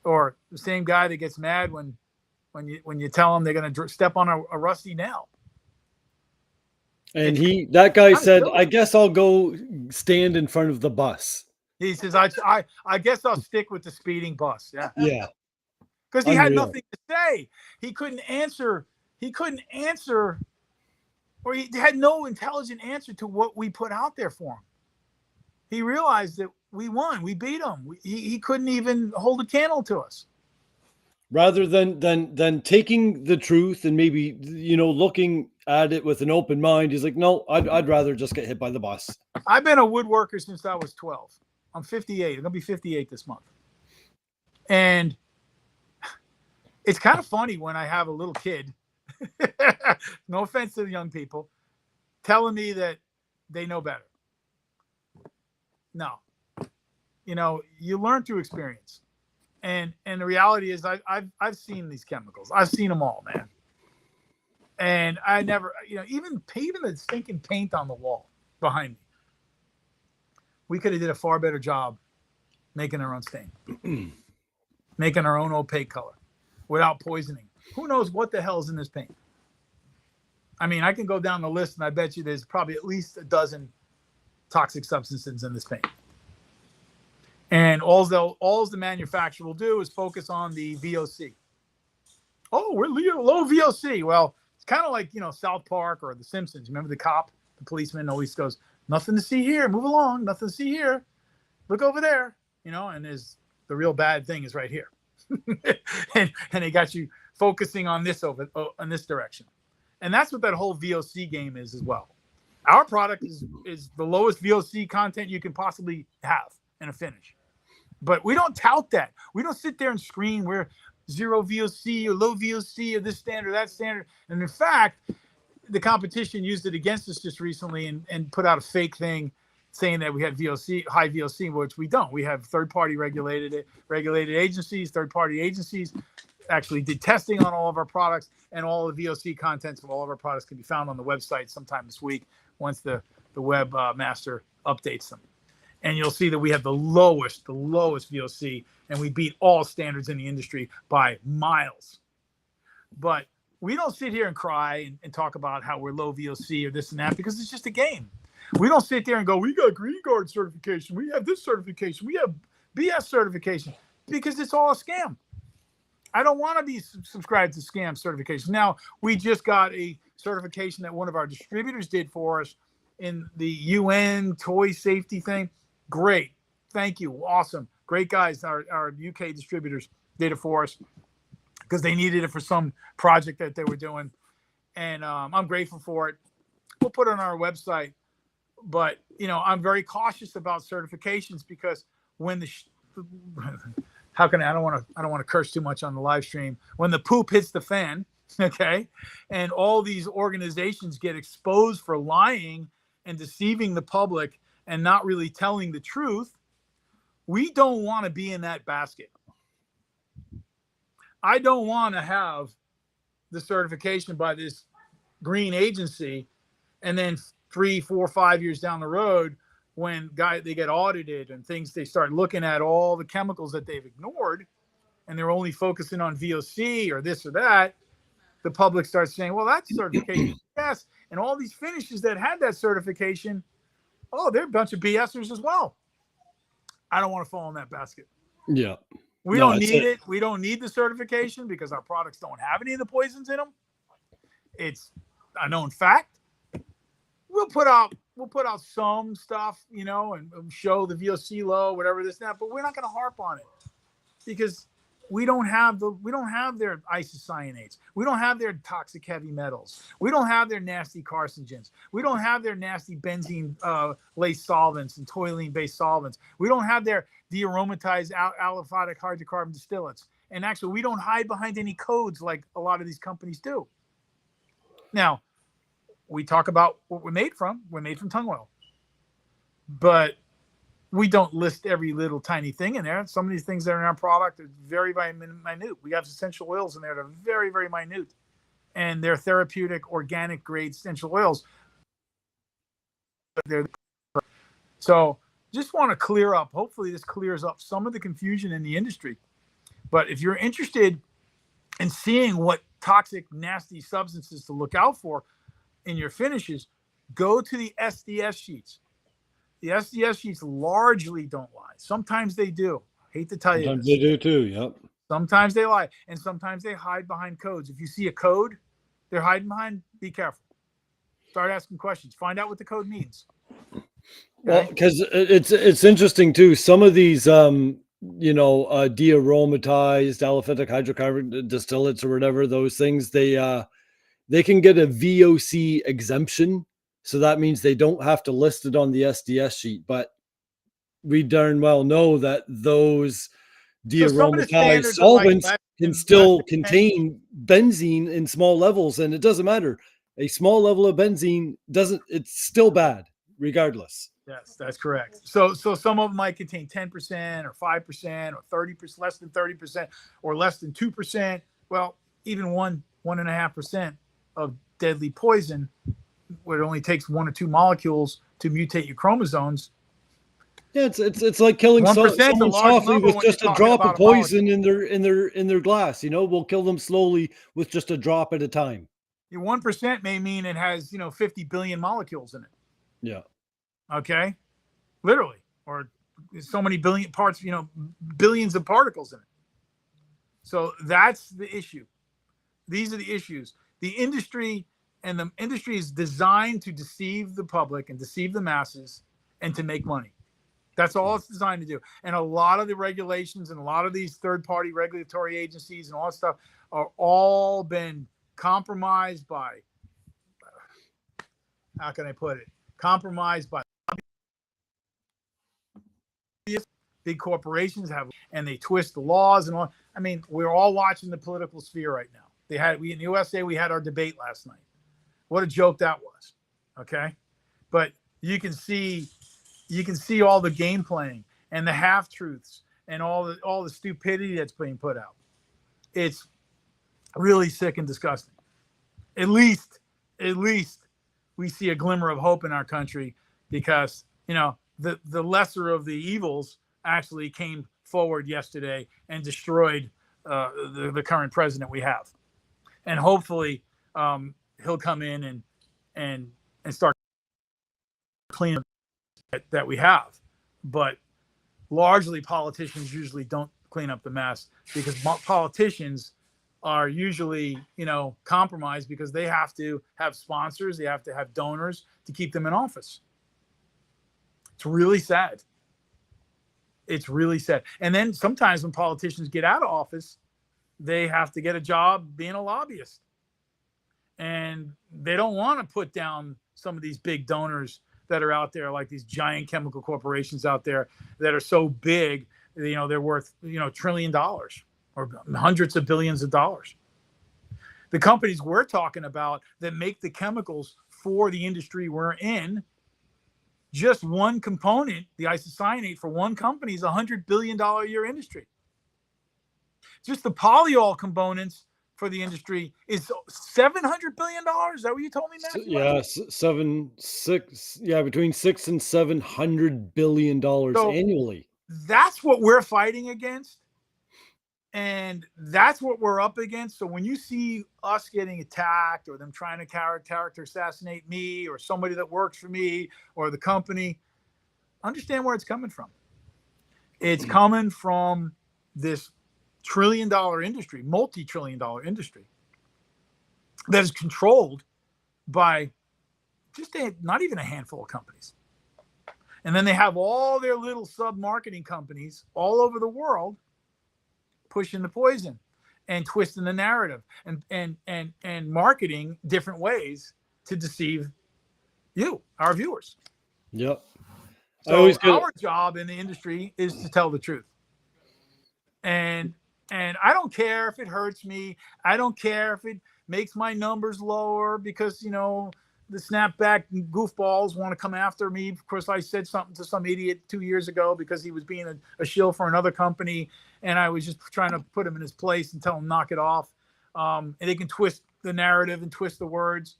Or the same guy that gets mad when you tell them they're going to step on a rusty nail. And that guy said, I guess I'll go stand in front of the bus. He says, I guess I'll stick with the speeding bus. Yeah. Yeah. Because he had nothing to say. He couldn't answer, or he had no intelligent answer to what we put out there for him. He realized that we won. We beat him. He couldn't even hold a candle to us. Rather than taking the truth and maybe, looking at it with an open mind, he's like, no, I'd rather just get hit by the bus. I've been a woodworker since I was 12. I'm 58. I'm going to be 58 this month. And it's kind of funny when I have a little kid, no offense to the young people, telling me that they know better. No. You learn through experience. And the reality is I've seen these chemicals. I've seen them all, man. And I never, even the stinking paint on the wall behind me. We could have did a far better job making our own stain, making our own opaque color without poisoning. Who knows what the hell's in this paint? I mean, I can go down the list and I bet you there's probably at least a dozen toxic substances in this paint. And all the manufacturer will do is focus on the VOC. Oh, we're low VOC. Well, it's kind of like, South Park or The Simpsons. Remember the cop, the policeman always goes, nothing to see here. Move along. Nothing to see here. Look over there. And the real bad thing is right here. and they got you focusing on this in this direction. And that's what that whole VOC game is as well. Our product is the lowest VOC content you can possibly have in a finish. But we don't tout that. We don't sit there and scream we're zero VOC or low VOC or this standard, that standard. And in fact, the competition used it against us just recently and put out a fake thing saying that we had VOC, high VOC, which we don't. We have third-party regulated agencies, third-party agencies actually did testing on all of our products, and all the VOC contents of all of our products can be found on the website sometime this week once the web master updates them. And you'll see that we have the lowest VOC, and we beat all standards in the industry by miles. But we don't sit here and cry and talk about how we're low VOC or this and that, because it's just a game. We don't sit there and go, we got Green Guard certification, we have this certification, we have BS certification, because it's all a scam. I don't want to be subscribed to scam certification. Now, we just got a certification that one of our distributors did for us in the UN toy safety thing. Great. Thank you. Awesome. Great guys. Our UK distributors did it for us because they needed it for some project that they were doing. And I'm grateful for it. We'll put it on our website. But, I'm very cautious about certifications because when I don't want to curse too much on the live stream. When the poop hits the fan, okay, and all these organizations get exposed for lying and deceiving the public and not really telling the truth, we don't want to be in that basket. I don't want to have the certification by this green agency, and then 3, 4, 5 years down the road, when they get audited and things, they start looking at all the chemicals that they've ignored, and they're only focusing on VOC or this or that, the public starts saying, well, that's certification. Yes. And all these finishes that had that certification, oh, they're a bunch of BSers as well. I don't want to fall in that basket. Yeah. We don't need it. We don't need the certification because our products don't have any of the poisons in them. It's a known fact. We'll put out some stuff, and show the VOC low, whatever this, that, but we're not going to harp on it because we don't have their isocyanates. We don't have their toxic heavy metals. We don't have their nasty carcinogens. We don't have their nasty benzene laced solvents and toluene based solvents. We don't have their dearomatized aliphatic hydrocarbon distillates. And actually, we don't hide behind any codes like a lot of these companies do. Now, we talk about what we're made from. We're made from tung oil. But we don't list every little tiny thing in there. Some of these things that are in our product are very, very minute. We have essential oils in there that are very, very minute. And they're therapeutic, organic grade essential oils. So just want to clear up. Hopefully this clears up some of the confusion in the industry. But if you're interested in seeing what toxic, nasty substances to look out for in your finishes, go to the SDS sheets. The SDS sheets largely don't lie. Sometimes they do. I hate to tell you. Sometimes they do too. Yep. Sometimes they lie, and sometimes they hide behind codes. If you see a code they're hiding behind, be careful. Start asking questions. Find out what the code means. Okay? Well, because it's interesting too. Some of these, dearomatized aliphatic hydrocarbon distillates or whatever, those things, they can get a VOC exemption. So that means they don't have to list it on the SDS sheet, but we darn well know that those dearomatized solvents can still contain benzene in small levels, and it doesn't matter. A small level of benzene it's still bad regardless. Yes, that's correct. So some of them might contain 10% or 5% or 30%, less than 30% or less than 2%. Well, even 1.5% of deadly poison, where it only takes 1 or 2 molecules to mutate your chromosomes. Yeah, it's like killing someone softly with just a drop of poison in their glass. We'll kill them slowly with just a drop at a time. Your 1% may mean it has 50 billion molecules in it. Yeah. Okay, literally, or so many billion parts, billions of particles in it. So that's the issue. These are the issues. The industry is designed to deceive the public and deceive the masses and to make money. That's all it's designed to do. And a lot of the regulations and a lot of these third-party regulatory agencies and all that stuff are all been compromised by, how can I put it? Compromised by big corporations and they twist the laws and all. I mean, we're all watching the political sphere right now. We in the USA, we had our debate last night. What a joke that was. Okay. But you can see all the game playing and the half truths and all the stupidity that's being put out. It's really sick and disgusting. At least we see a glimmer of hope in our country because, the lesser of the evils actually came forward yesterday and destroyed the current president we have. And hopefully he'll come in and start cleaning that we have. But largely politicians usually don't clean up the mess because politicians are usually, compromised because they have to have sponsors, they have to have donors to keep them in office. It's really sad. It's really sad. And then sometimes when politicians get out of office, they have to get a job being a lobbyist. And they don't want to put down some of these big donors that are out there, like these giant chemical corporations out there that are so big, they're worth, $1 trillion or hundreds of billions of dollars. The companies we're talking about that make the chemicals for the industry we're in, just one component, the isocyanate for one company is $100 billion a year industry. Just the polyol components for the industry is $700 billion. Is that what you told me, Matthew? Yeah, between $600 and $700 billion annually. That's what we're fighting against. And that's what we're up against. So when you see us getting attacked or them trying to character assassinate me or somebody that works for me or the company, understand where it's coming from. It's coming from this trillion-dollar industry, multi-trillion-dollar industry that is controlled by just not even a handful of companies. And then they have all their little sub-marketing companies all over the world pushing the poison and twisting the narrative and marketing different ways to deceive you, our viewers. Yep. So our job in the industry is to tell the truth. And I don't care if it hurts me. I don't care if it makes my numbers lower because, the snapback goofballs want to come after me. Of course, I said something to some idiot 2 years ago because he was being a shill for another company. And I was just trying to put him in his place and tell him, knock it off. And they can twist the narrative and twist the words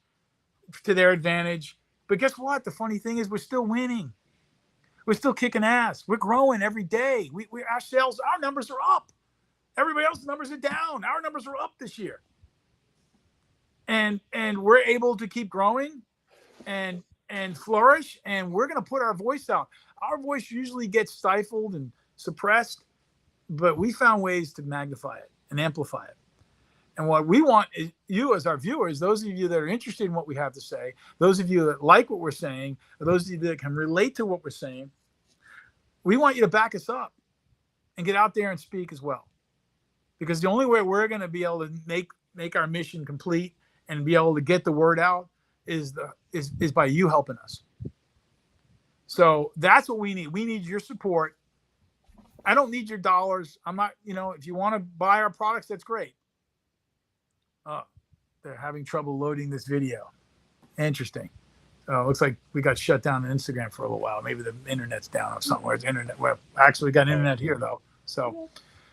to their advantage. But guess what? The funny thing is we're still winning. We're still kicking ass. We're growing every day. Our numbers are up. Everybody else's numbers are down. Our numbers are up this year. And we're able to keep growing and flourish, and we're going to put our voice out. Our voice usually gets stifled and suppressed, but we found ways to magnify it and amplify it. And what we want is you as our viewers, those of you that are interested in what we have to say, those of you that like what we're saying, or those of you that can relate to what we're saying, we want you to back us up and get out there and speak as well. Because the only way we're going to be able to make our mission complete and be able to get the word out is by you helping us. So that's what we need. We need your support. I don't need your dollars. I'm not, if you want to buy our products, that's great. They're having trouble loading this video. Interesting. So it looks like we got shut down on Instagram for a little while. Maybe the internet's down somewhere. It's internet. Well, actually got internet here though. So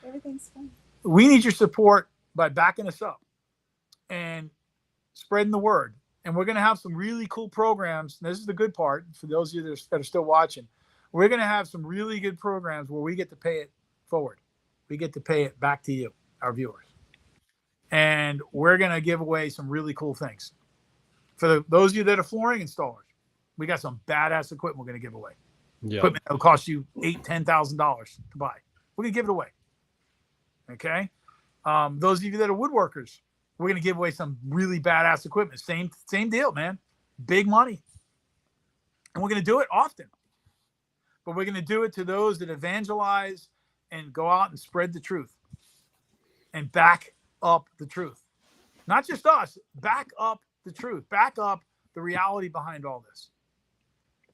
everything's fine. We need your support by backing us up and spreading the word. And we're going to have some really cool programs. This is the good part for those of you that are still watching. We're going to have some really good programs where we get to pay it forward. We get to pay it back to you, our viewers. And we're going to give away some really cool things. For those of you that are flooring installers, we got some badass equipment we're going to give away. Yeah. Equipment that'll cost you $8,000-$10,000 to buy. We're gonna give it away. Okay. Those of you that are woodworkers, we're gonna give away some really badass equipment. Same deal, man. Big money. And we're gonna do it often. But we're gonna do it to those that evangelize and go out and spread the truth and back up the truth. Not just us, back up the truth, back up the reality behind all this.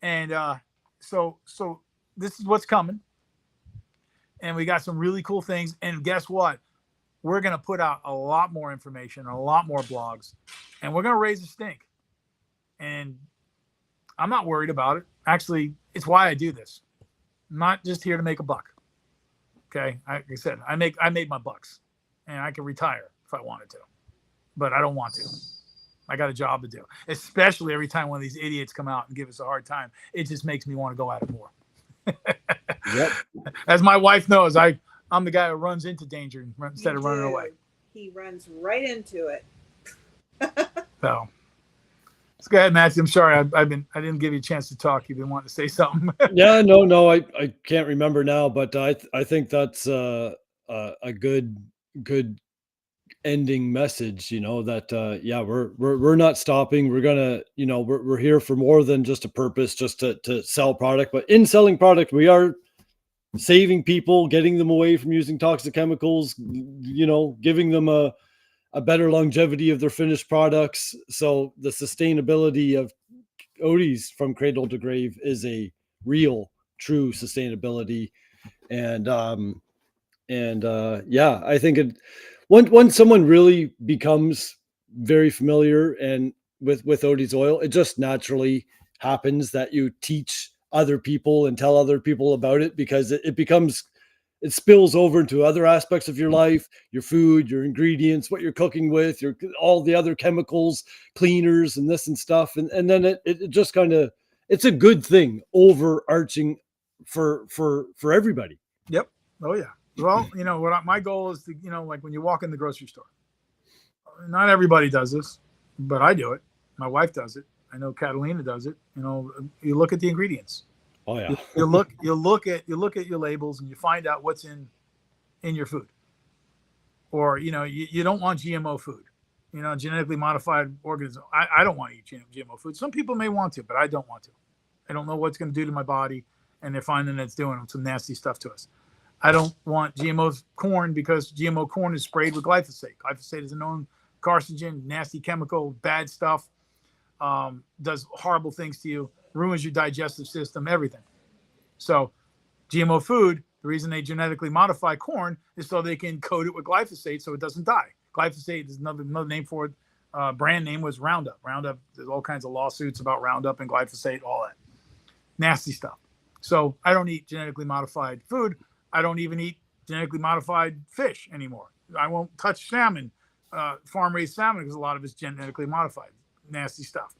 And so this is what's coming. And we got some really cool things. And guess what? We're going to put out a lot more information, a lot more blogs, and we're going to raise the stink. And I'm not worried about it. Actually, it's why I do this. I'm not just here to make a buck. Okay. Like I said, I made my bucks, and I can retire if I wanted to, but I don't want to. I got a job to do, especially every time one of these idiots come out and give us a hard time. It just makes me want to go at it more. Yep. As my wife knows, I'm the guy who runs into danger instead of running away. He runs right into it. So let's go ahead, Matthew. I'm sorry, I didn't give you a chance to talk. You've been wanting to say something. Yeah, no, I can't remember now, but I think that's a good ending message. You know that yeah, we're not stopping. We're gonna, you know, we're here for more than just a purpose, just to sell product. But in selling product, we are saving people, getting them away from using toxic chemicals. You know, giving them a better longevity of their finished products. So the sustainability of Odie's from cradle to grave is a real, true sustainability. And yeah, I think once someone really becomes very familiar and with Odie's oil, it just naturally happens that you teach other people and tell other people about it, because it spills over into other aspects of your life, your food, your ingredients, what you're cooking with, all the other chemicals, cleaners and this and stuff. And then it just kind of, it's a good thing overarching for everybody. Yep. Oh yeah. Well, you know what my goal is to, you know, like when you walk in the grocery store, not everybody does this, but I do it. My wife does it. I know Catalina does it. You know, you look at the ingredients. Oh yeah. You look at your labels and you find out what's in your food. Or, you know, you don't want GMO food, you know, genetically modified organisms. I don't want to eat GMO food. Some people may want to, but I don't want to. I don't know what's going to do to my body, and they're finding that it's doing some nasty stuff to us. I don't want GMO corn because GMO corn is sprayed with glyphosate. Glyphosate is a known carcinogen, nasty chemical, bad stuff, does horrible things to you, ruins your digestive system, everything. So GMO food, the reason they genetically modify corn is so they can coat it with glyphosate so it doesn't die. Glyphosate is another name for it. Brand name was Roundup. Roundup, there's all kinds of lawsuits about Roundup and glyphosate, all that nasty stuff. So I don't eat genetically modified food. I don't even eat genetically modified fish anymore. I won't touch salmon, farm-raised salmon, because a lot of it's genetically modified, nasty stuff.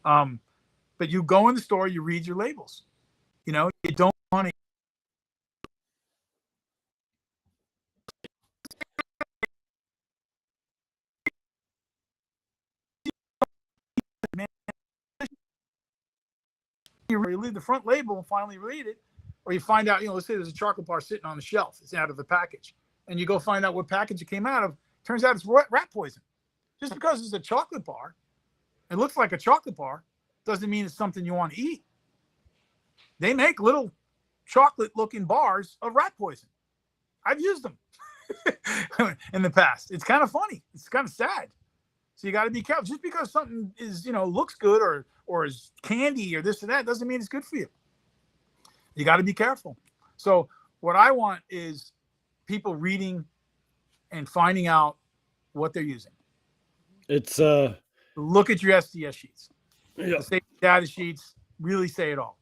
But you go in the store, you read your labels. You know, you don't want to. You read the front label and finally read it, or you find out, you know, let's say there's a chocolate bar sitting on the shelf. It's out of the package. And you go find out what package it came out of. Turns out it's rat poison. Just because it's a chocolate bar, it looks like a chocolate bar, doesn't mean it's something you want to eat. They make little chocolate-looking bars of rat poison. I've used them in the past. It's kind of funny. It's kind of sad. So you got to be careful. Just because something is, you know, looks good or is candy or this or that doesn't mean it's good for you. You got to be careful. So what I want is people reading and finding out what they're using. It's look at your SDS sheets. Yeah. The safety data sheets really say it all.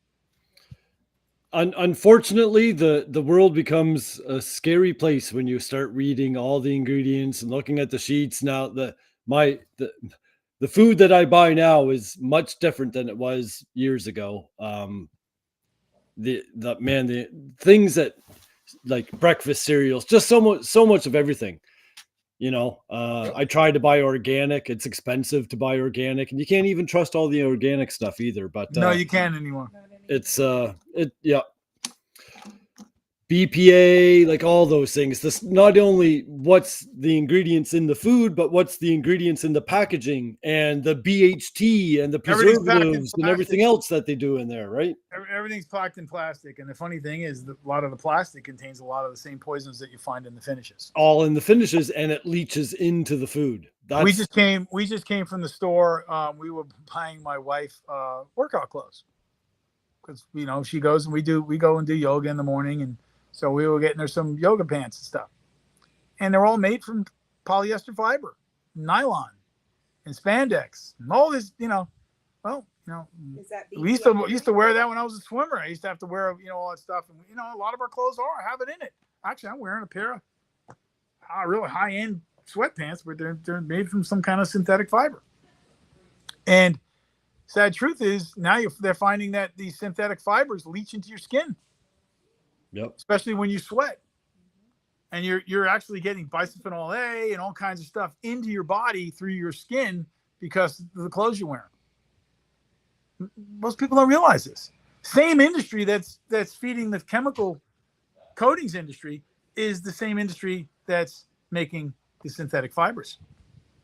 Unfortunately, the world becomes a scary place when you start reading all the ingredients and looking at the sheets. Now, the food that I buy now is much different than it was years ago. The things that, like breakfast cereals, just so much of everything. I tried to buy organic. It's expensive to buy organic, and you can't even trust all the organic stuff either. But No, you can't anymore. Not anymore. it's yeah. BPA, like all those things. This not only what's the ingredients in the food, but what's the ingredients in the packaging and the BHT and the Everything's packed in preservatives and everything plastic. else that they do in there, right? Everything's packed in plastic, and the funny thing is that a lot of the plastic contains a lot of the same poisons that you find in the finishes. All in the finishes, and it leaches into the food. We just came from the store. We were buying my wife workout clothes because she goes and we go and do yoga in the morning, and so we were getting her some yoga pants and stuff, and they're all made from polyester fiber, nylon, and spandex, and all this. Is that we used to wear that when I was a swimmer. I used to have to wear all that stuff, and a lot of our clothes have it in it. Actually, I'm wearing a pair of really high end sweatpants where they're made from some kind of synthetic fiber. And sad truth is now they're finding that these synthetic fibers leach into your skin. Yep. Especially when you sweat, and you're actually getting bisphenol A and all kinds of stuff into your body through your skin because of the clothes you're wearing. Most people don't realize this. Same industry that's feeding the chemical coatings industry is the same industry that's making the synthetic fibers.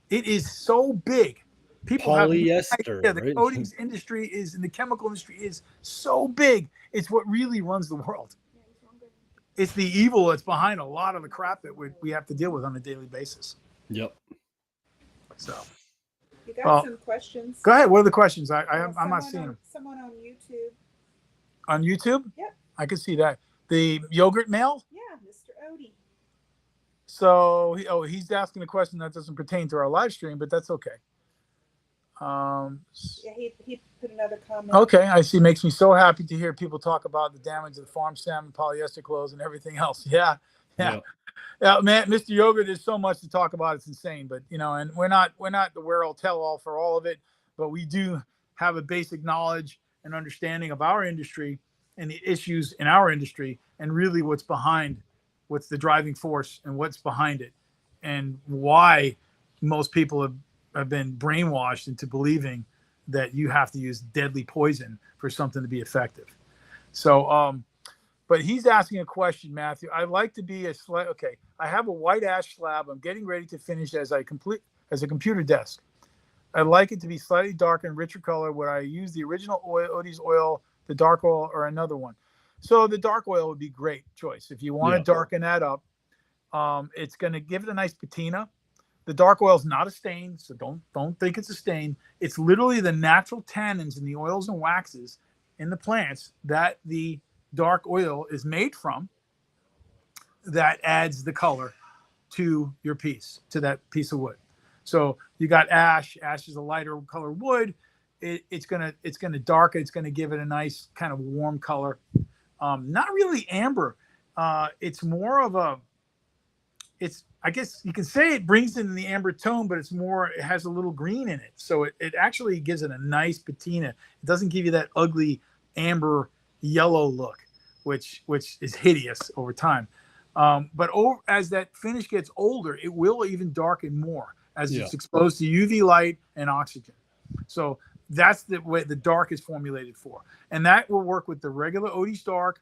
It is so big. People polyester. The right? coatings industry and the chemical industry is so big. It's what really runs the world. It's the evil that's behind a lot of the crap that we have to deal with on a daily basis. Yep. So You got some questions. go ahead. What are the questions? I'm not seeing them. Someone on YouTube. On YouTube? Yep. I can see that. The yogurt mail? Yeah, Mr. Odie. So he's asking a question that doesn't pertain to our live stream, but that's okay. Yeah, he put another comment. Okay, I see. Makes me so happy to hear people talk about the damage of the farm salmon, polyester clothes, and everything else. Yeah, man, Mr. Yogurt, there's so much to talk about. It's insane, but and we're not the where-all tell-all for all of it, but we do have a basic knowledge and understanding of our industry and the issues in our industry, and really what's the driving force and what's behind it, and why most people have been brainwashed into believing that you have to use deadly poison for something to be effective. So, but he's asking a question, Matthew. I'd like to be okay. I have a white ash slab. I'm getting ready to finish as a computer desk. I'd like it to be slightly darker and richer color. Would I use the original Odie's oil, the dark oil, or another one? So the dark oil would be great choice. If you want to darken that up, it's going to give it a nice patina. The dark oil is not a stain, so don't think it's a stain. It's literally the natural tannins in the oils and waxes in the plants that the dark oil is made from that adds the color to your piece, to that piece of wood. So you got ash. Ash is a lighter color wood. It's gonna darken. It's gonna give it a nice kind of warm color. Not really amber. It's more of a. I guess you can say it brings in the amber tone, but it has a little green in it. So it actually gives it a nice patina. It doesn't give you that ugly amber yellow look, which is hideous over time. But as that finish gets older, it will even darken more as it's exposed to UV light and oxygen. So that's the way the dark is formulated for. And that will work with the regular Odie's dark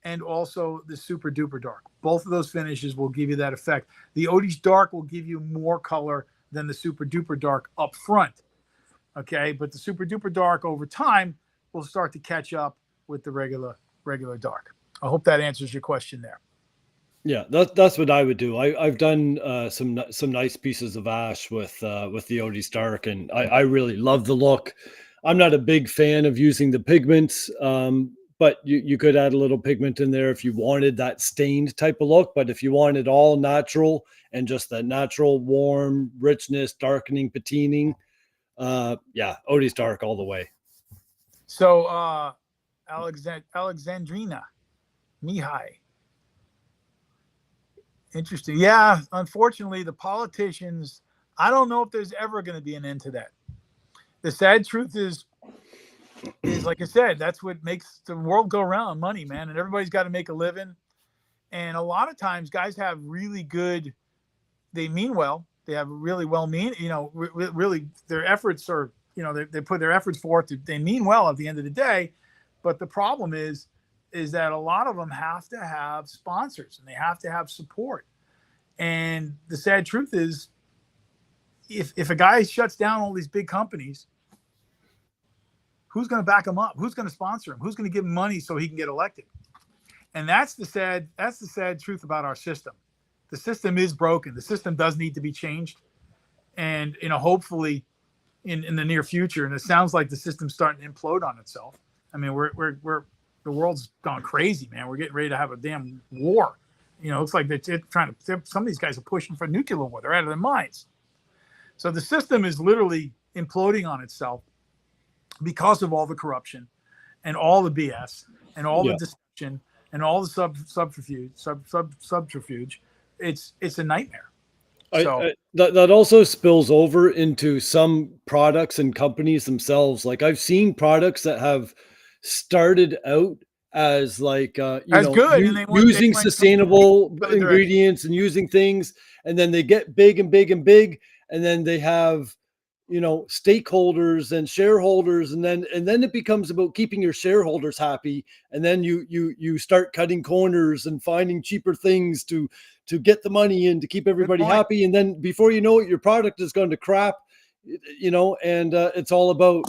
and also the super duper dark. Both of those finishes will give you that effect. The Odie's dark will give you more color than the super duper dark up front. Okay, but the super duper dark over time will start to catch up with the regular dark. I hope that answers your question there. Yeah, that's what I would do. I've done some nice pieces of ash with the Odie's dark, and I really love the look. I'm not a big fan of using the pigments, but you could add a little pigment in there if you wanted that stained type of look. But if you wanted all natural and just that natural warm richness, darkening, patining, Odie's dark all the way. So Alexandrina Mihai. Interesting. Yeah, unfortunately, the politicians, I don't know if there's ever going to be an end to that. The sad truth is like I said, that's what makes the world go around, money, man. And everybody's got to make a living. And a lot of times guys have really good they mean well. They have really well mean, really their efforts are, they put their efforts forth. They mean well at the end of the day. But the problem is that a lot of them have to have sponsors and they have to have support. And the sad truth is, if a guy shuts down all these big companies, who's going to back him up? Who's going to sponsor him? Who's going to give him money so he can get elected? And that's the sad truth about our system. The system is broken. The system does need to be changed. And, hopefully in the near future, and it sounds like the system's starting to implode on itself. I mean, the world's gone crazy, man. We're getting ready to have a damn war. It looks like some of these guys are pushing for nuclear war. They're out of their minds. So the system is literally imploding on itself because of all the corruption and all the BS and all the deception and all the subterfuge. It's a nightmare. That also spills over into some products and companies themselves. Like I've seen products that have started out as like using sustainable ingredients and using things, and then they get big and big and big, and then they have stakeholders and shareholders, and then it becomes about keeping your shareholders happy, and then you start cutting corners and finding cheaper things to get the money in to keep everybody happy, and then before you know it, your product is going to crap, and it's all about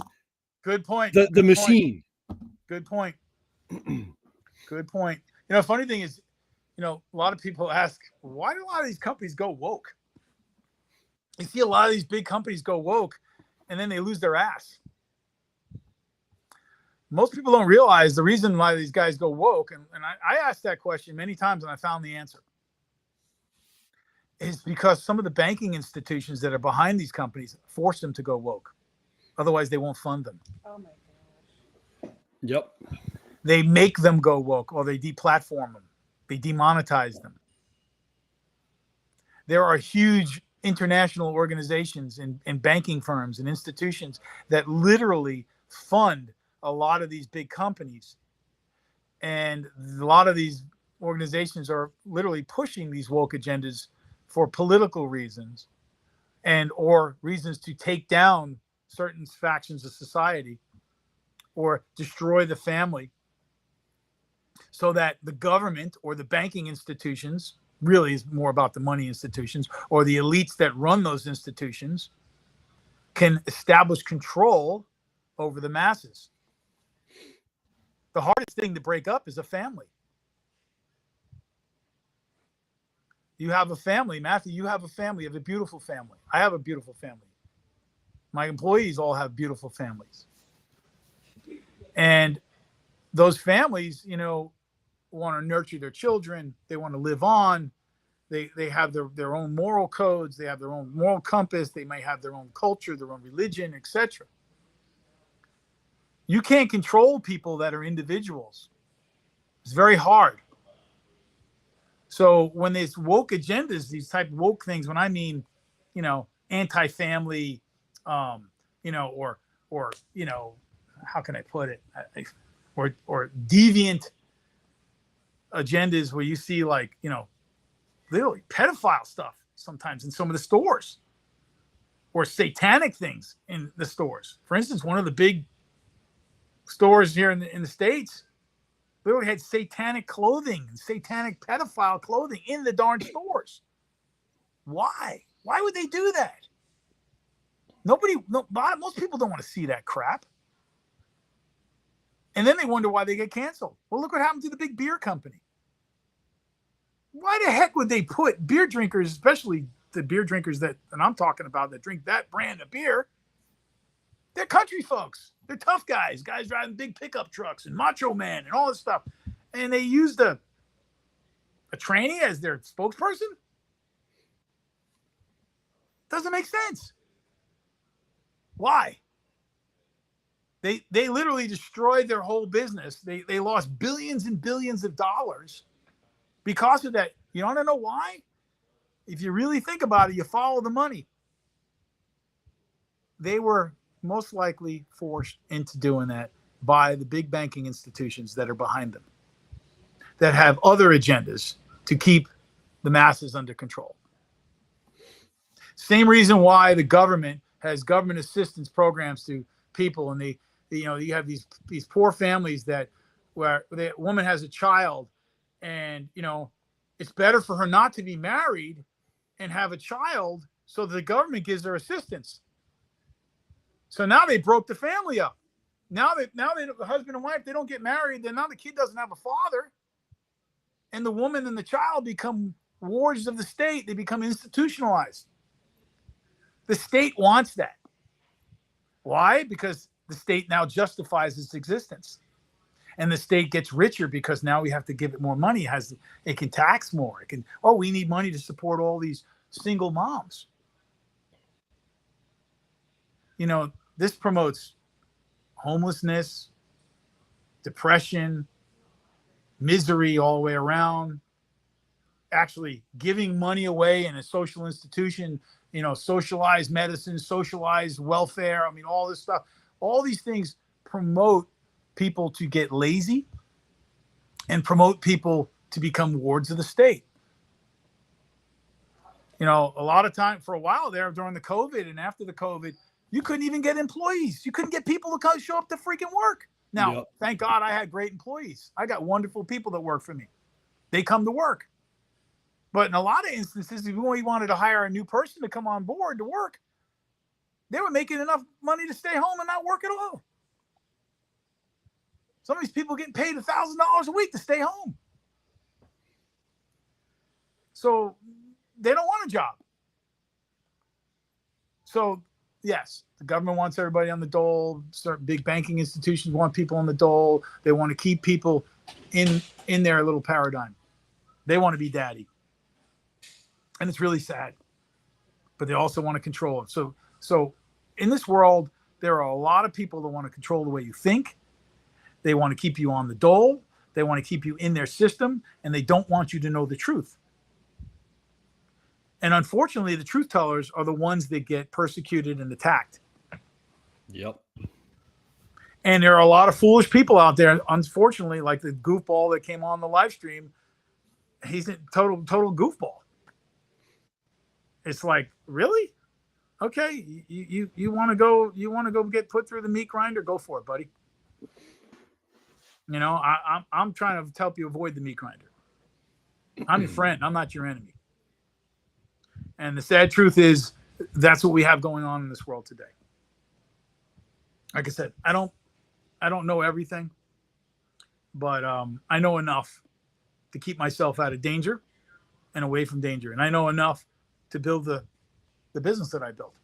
good point the machine. Good point. Good point. Funny thing is, a lot of people ask, why do a lot of these companies go woke? You see a lot of these big companies go woke and then they lose their ass. Most people don't realize the reason why these guys go woke, and I asked that question many times and I found the answer, is because some of the banking institutions that are behind these companies force them to go woke. Otherwise, they won't fund them. Oh my gosh. Yep. They make them go woke, or they deplatform them. They demonetize them. There are huge international organizations and banking firms and institutions that literally fund a lot of these big companies. And a lot of these organizations are literally pushing these woke agendas for political reasons and or reasons to take down certain factions of society or destroy the family, so that the government or the banking institutions, really is more about the money institutions, or the elites that run those institutions, can establish control over the masses. The hardest thing to break up is a family. You have a family, Matthew, you have a family, you have a beautiful family. I have a beautiful family. My employees all have beautiful families. And those families, want to nurture their children. They want to live on. They have their own moral codes. They have their own moral compass. They may have their own culture, their own religion, etc. You can't control people that are individuals. It's very hard. So when there's woke agendas, these type of woke things, when I mean, anti-family, or how can I put it? Or deviant agendas where you see literally pedophile stuff sometimes in some of the stores, or satanic things in the stores. For instance, one of the big stores here in the States literally had satanic clothing and satanic pedophile clothing in the darn stores. Why would they do that? Most people don't want to see that crap. And then they wonder why they get canceled. Well, look what happened to the big beer company. Why the heck would they put beer drinkers, especially the beer drinkers that I'm talking about that drink that brand of beer? They're country folks. They're tough guys driving big pickup trucks and Macho Man and all this stuff. And they used a tranny as their spokesperson? Doesn't make sense. Why? They literally destroyed their whole business. They lost billions and billions of dollars because of that. You want to know why? If you really think about it, you follow the money. They were most likely forced into doing that by the big banking institutions that are behind them, that have other agendas to keep the masses under control. Same reason why the government has government assistance programs to people, and you have these poor families where the woman has a child, and it's better for her not to be married and have a child, so the government gives her assistance. So now they broke the family up. Now the husband and wife, they don't get married. Then now the kid doesn't have a father, and the woman and the child become wards of the state. They become institutionalized. The state wants that. Why? Because the state now justifies its existence, and the state gets richer because now we have to give it more money. It can tax more. We need money to support all these single moms. This promotes homelessness, depression, misery all the way around. Actually giving money away in a social institution, socialized medicine, socialized welfare. I mean, all this stuff, all these things promote people to get lazy and promote people to become wards of the state. A lot of time, for a while there during the COVID and after the COVID, you couldn't even get employees. You couldn't get people to come show up to freaking work. Now, Yep. Thank God I had great employees. I got wonderful people that work for me. They come to work. But in a lot of instances, if we wanted to hire a new person to come on board to work, they were making enough money to stay home and not work at all. Some of these people getting paid $1,000 a week to stay home. So they don't want a job. So yes, the government wants everybody on the dole. Certain big banking institutions want people on the dole. They want to keep people in their little paradigm. They want to be daddy. And it's really sad. But they also want to control it. So in this world, there are a lot of people that want to control the way you think. They want to keep you on the dole. They want to keep you in their system, and they don't want you to know the truth. And unfortunately, the truth tellers are the ones that get persecuted and attacked. Yep. And there are a lot of foolish people out there, unfortunately, like the goofball that came on the live stream. He's a total goofball. It's like, really? Okay, you want to go get put through the meat grinder? Go for it, buddy. I'm trying to help you avoid the meat grinder. I'm your friend. I'm not your enemy. And the sad truth is, that's what we have going on in this world today. Like I said, I don't know everything, but I know enough to keep myself out of danger and away from danger. And I know enough to build the business that I built.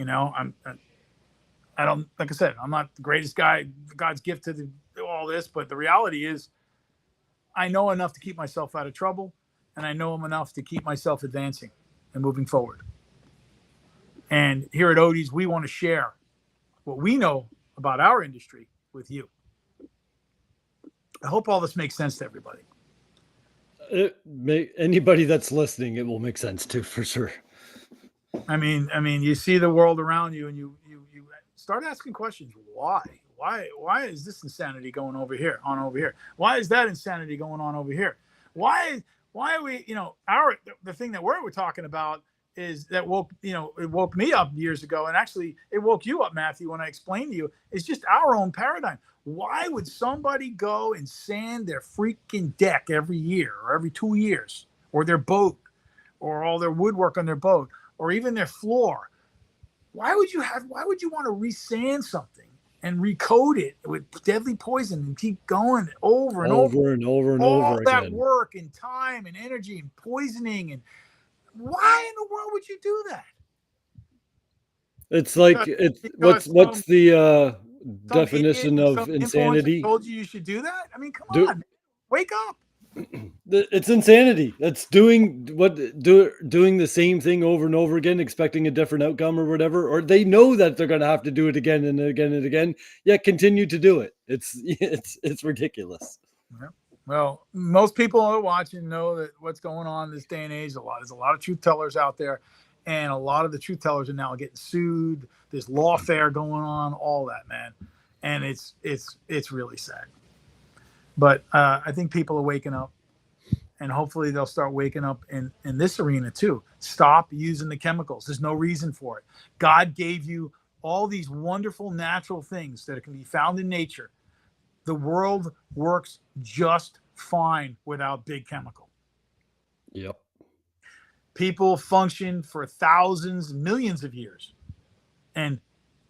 I don't, like I said, I'm not the greatest guy, God's gift to do all this, but the reality is I know enough to keep myself out of trouble, and I know enough to keep myself advancing and moving forward. And here at Odie's, we want to share what we know about our industry with you. I hope all this makes sense to everybody. Anybody that's listening, it will make sense to, for sure. I mean, you see the world around you, and you start asking questions. Why is this insanity going on over here? Why is that insanity going on over here? Why are we, the thing that we're talking about is that it woke me up years ago, and actually it woke you up, Matthew, when I explained to you, it's just our own paradigm. Why would somebody go and sand their freaking deck every year or every 2 years, or their boat, or all their woodwork on their boat, or even their floor? Why would you want to resand something and recode it with deadly poison and keep going over and over all that again? Work and time and energy and poisoning, and why in the world would you do that? It's like what's the definition of insanity? Told you should do that? I mean, come on, wake up. It's insanity. That's doing the same thing over and over again, expecting a different outcome or whatever. Or they know that they're going to have to do it again and again and again, yet continue to do it. It's ridiculous. Yeah. Well, most people are watching know that what's going on in this day and age. There's a lot of truth tellers out there, and a lot of the truth tellers are now getting sued. There's lawfare going on, all that, man, and it's really sad. But I think people are waking up, And hopefully they'll start waking up in this arena too. Stop using the chemicals. There's no reason for it. God gave you all these wonderful natural things that can be found in nature. The world works just fine without big chemical. Yep. People function for thousands, millions of years. And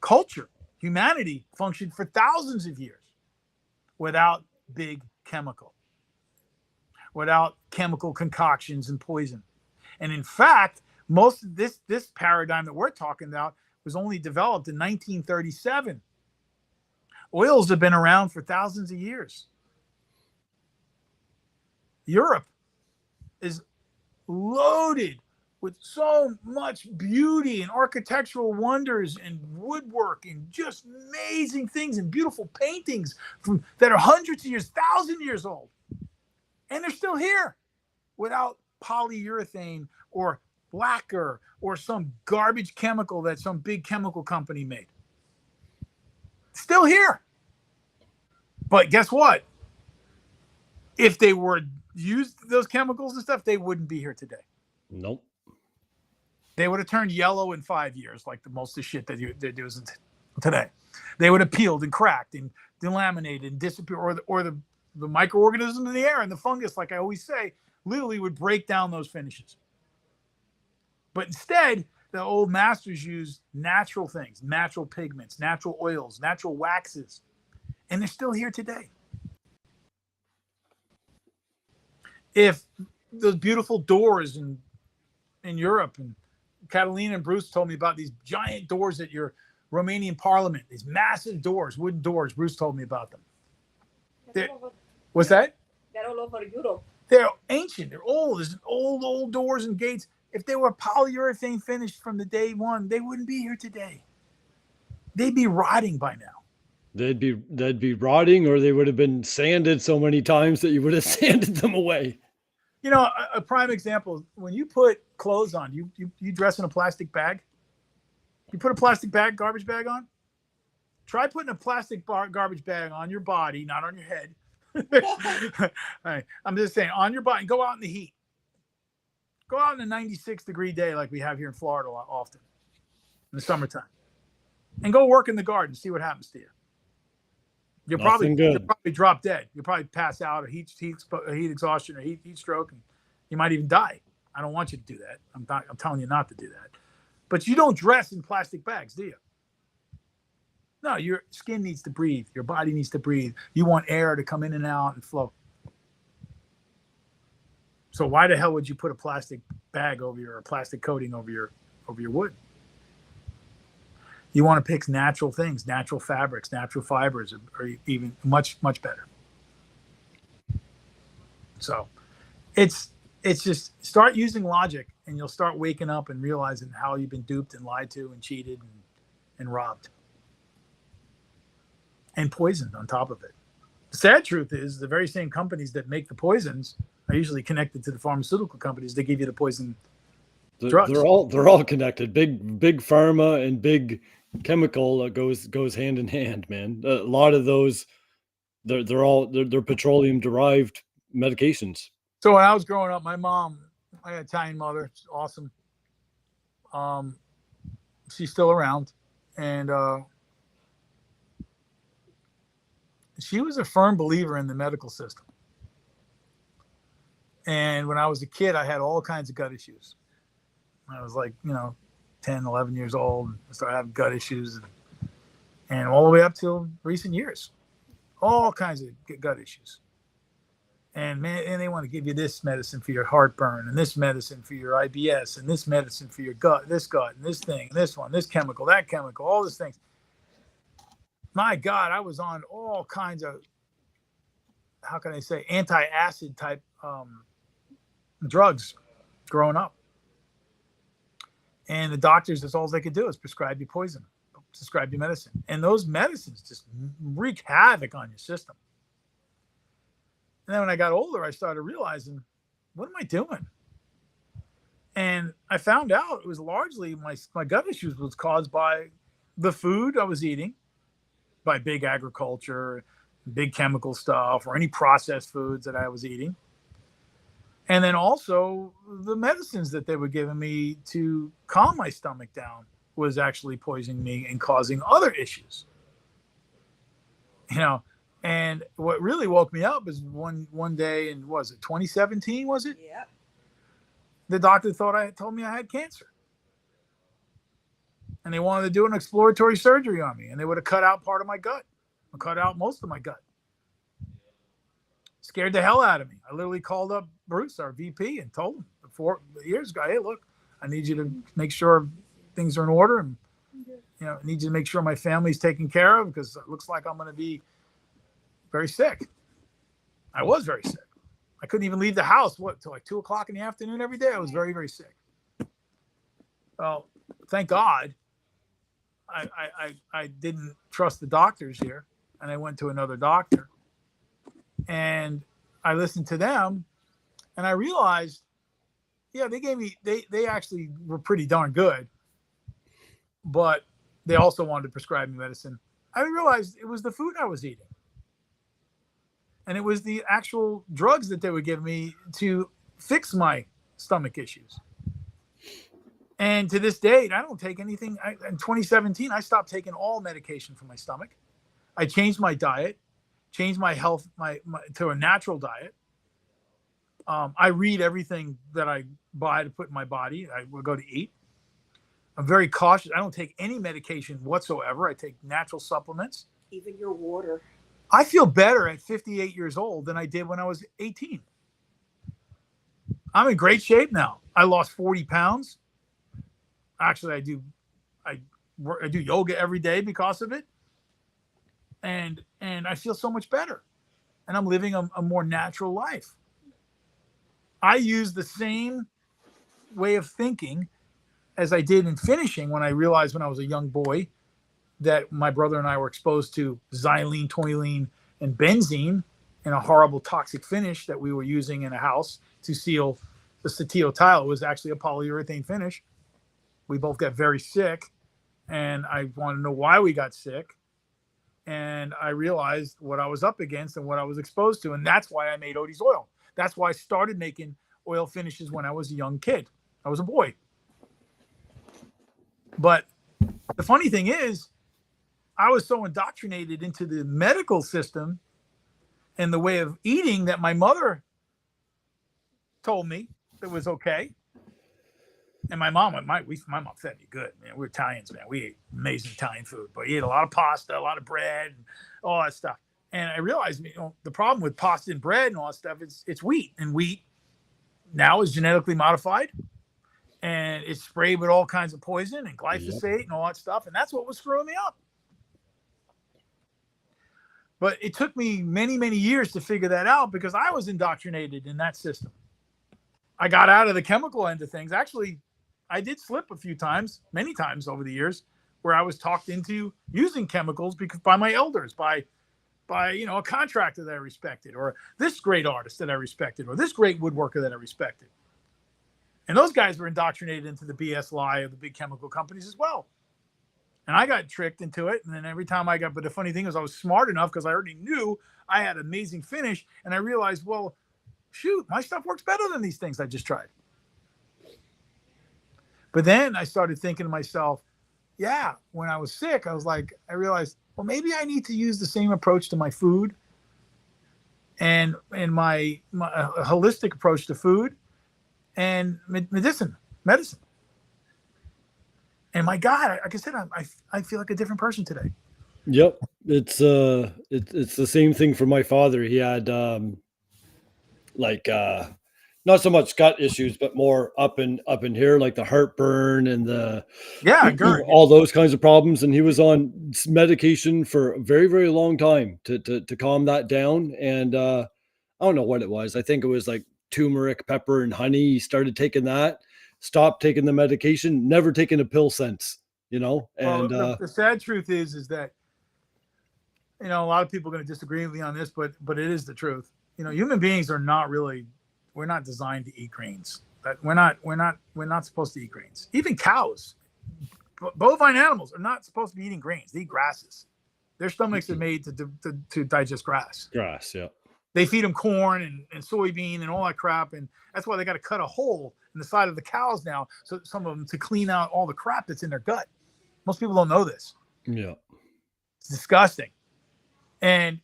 culture, humanity functioned for thousands of years without big chemical, without chemical concoctions and poison. And in fact, most of this paradigm that we're talking about was only developed in 1937. Oils have been around for thousands of years. Europe is loaded with so much beauty and architectural wonders and woodwork and just amazing things and beautiful paintings that are hundreds of years, 1,000 years old. And they're still here without polyurethane or lacquer or some garbage chemical that some big chemical company made. Still here. But guess what? If they were used those chemicals and stuff, they wouldn't be here today. Nope. They would have turned yellow in 5 years, like most of the shit that they're doing today. They would have peeled and cracked and delaminated and disappeared, or the microorganisms in the air and the fungus, like I always say, literally would break down those finishes. But instead, the old masters used natural things, natural pigments, natural oils, natural waxes, and they're still here today. If those beautiful doors in Europe, and Catalina and Bruce told me about these giant doors at your Romanian parliament, these massive doors, wooden doors. Bruce told me about them. What's that? They're all over Europe. They're ancient. They're old. There's old doors and gates. If they were polyurethane finished from the day one, they wouldn't be here today. They'd be rotting by now. They'd be rotting, or they would have been sanded so many times that you would have sanded them away. You know, a prime example, when you put clothes on, you dress in a plastic bag. You put a plastic bag, garbage bag on. Try putting a plastic garbage bag on your body, not on your head. Right. I'm just saying, on your body. Go out in the heat. Go out in a 96-degree day like we have here in Florida often in the summertime. And go work in the garden. See what happens to you. You'll probably drop dead. You'll probably pass out, a heat exhaustion or heat stroke, and you might even die. I don't want you to do that. I'm telling you not to do that. But you don't dress in plastic bags, do you? No, your skin needs to breathe. Your body needs to breathe. You want air to come in and out and flow. So why the hell would you put a plastic bag over a plastic coating over your wood? You want to pick natural things, natural fabrics, natural fibers, or even much, much better. So it's just start using logic, and you'll start waking up and realizing how you've been duped and lied to and cheated and robbed and poisoned on top of it. The sad truth is the very same companies that make the poisons are usually connected to the pharmaceutical companies that give you the poison drugs. They're all connected. Big pharma and big chemical goes hand in hand, man. A lot of those, they're petroleum derived medications. So when I was growing up, my mom, I had an Italian mother, she's awesome. She's still around, and she was a firm believer in the medical system. And when I was a kid, I had all kinds of gut issues. I was like, 10, 11 years old, I started having gut issues, and all the way up till recent years, all kinds of gut issues. And man, and they want to give you this medicine for your heartburn, and this medicine for your IBS, and this medicine for your gut, and this thing, and this one, this chemical, that chemical, all these things. My God, I was on all kinds of, how can I say, anti-acid type drugs growing up. And the doctors, that's all they could do is prescribe you poison, prescribe you medicine. And those medicines just wreak havoc on your system. And then when I got older, I started realizing, what am I doing? And I found out it was largely my gut issues was caused by the food I was eating, by big agriculture, big chemical stuff, or any processed foods that I was eating. And then also the medicines that they were giving me to calm my stomach down was actually poisoning me and causing other issues. And what really woke me up is one day in, was it 2017, was it? Yeah. The doctor told me I had cancer. And they wanted to do an exploratory surgery on me, and they would have cut out part of my gut, or cut out most of my gut. Scared the hell out of me. I literally called up Bruce, our VP, and told him 4 years ago, hey, look, I need you to make sure things are in order, and I need you to make sure my family's taken care of, because it looks like I'm going to be very sick. I was very sick. I couldn't even leave the house, till like 2 o'clock in the afternoon every day. I was very, very sick. Well, thank God I didn't trust the doctors here, and I went to another doctor, and I listened to them, and I realized, they actually were pretty darn good, but they also wanted to prescribe me medicine. I realized it was the food I was eating, and it was the actual drugs that they would give me to fix my stomach issues. And to this date, I don't take anything. In 2017, I stopped taking all medication for my stomach. I changed my diet, changed my health to a natural diet. I read everything that I buy to put in my body. I will go to eat. I'm very cautious. I don't take any medication whatsoever. I take natural supplements. Even your water. I feel better at 58 years old than I did when I was 18. I'm in great shape now. I lost 40 pounds. Actually, I do yoga every day because of it. And I feel so much better. And I'm living a more natural life. I use the same way of thinking as I did in finishing when I realized when I was a young boy that my brother and I were exposed to xylene, toluene, and benzene in a horrible toxic finish that we were using in a house to seal the Tinghitella. It was actually a polyurethane finish. We both got very sick, and I want to know why we got sick. And I realized what I was up against and what I was exposed to. And that's why I made Odie's oil. That's why I started making oil finishes when I was a young kid. I was a boy. But the funny thing is, I was so indoctrinated into the medical system and the way of eating that my mother told me it was okay. And my mom fed me good, man. We're Italians, man. We ate amazing Italian food, but we ate a lot of pasta, a lot of bread, and all that stuff. And I realized, the problem with pasta and bread and all that stuff is it's wheat, and wheat now is genetically modified, and it's sprayed with all kinds of poison and glyphosate and all that stuff, and that's what was screwing me up. But it took me many, many years to figure that out because I was indoctrinated in that system. I got out of the chemical end of things. Actually, I did slip a few times, many times over the years, where I was talked into using chemicals by my elders, by a contractor that I respected, or this great artist that I respected, or this great woodworker that I respected. And those guys were indoctrinated into the BS lie of the big chemical companies as well. And I got tricked into it. And then every time but the funny thing is I was smart enough because I already knew I had amazing finish. And I realized, well, shoot, my stuff works better than these things I just tried. But then I started thinking to myself, when I was sick, I realized, well, maybe I need to use the same approach to my food and my holistic approach to food and medicine. And my God, like I said, I feel like a different person today. Yep. It's the same thing for my father. He had not so much gut issues, but more up in here, like the heartburn and the all those kinds of problems. And he was on medication for a very, very long time to calm that down. And I don't know what it was. I think it was like turmeric, pepper, and honey. He started taking that, stopped taking the medication, never taken a pill since, And the sad truth is that, a lot of people are going to disagree with me on this, but it is the truth. Human beings are not really, we're not designed to eat grains. We're not supposed to eat grains. Even cows, bovine animals are not supposed to be eating grains. They eat grasses. Their stomachs are made to digest grass. Grass, yeah. they feed them corn and soybean and all that crap. And that's why they got to cut a hole in the side of the cows now. So some of them to clean out all the crap that's in their gut. Most people don't know this. Yeah. It's disgusting. And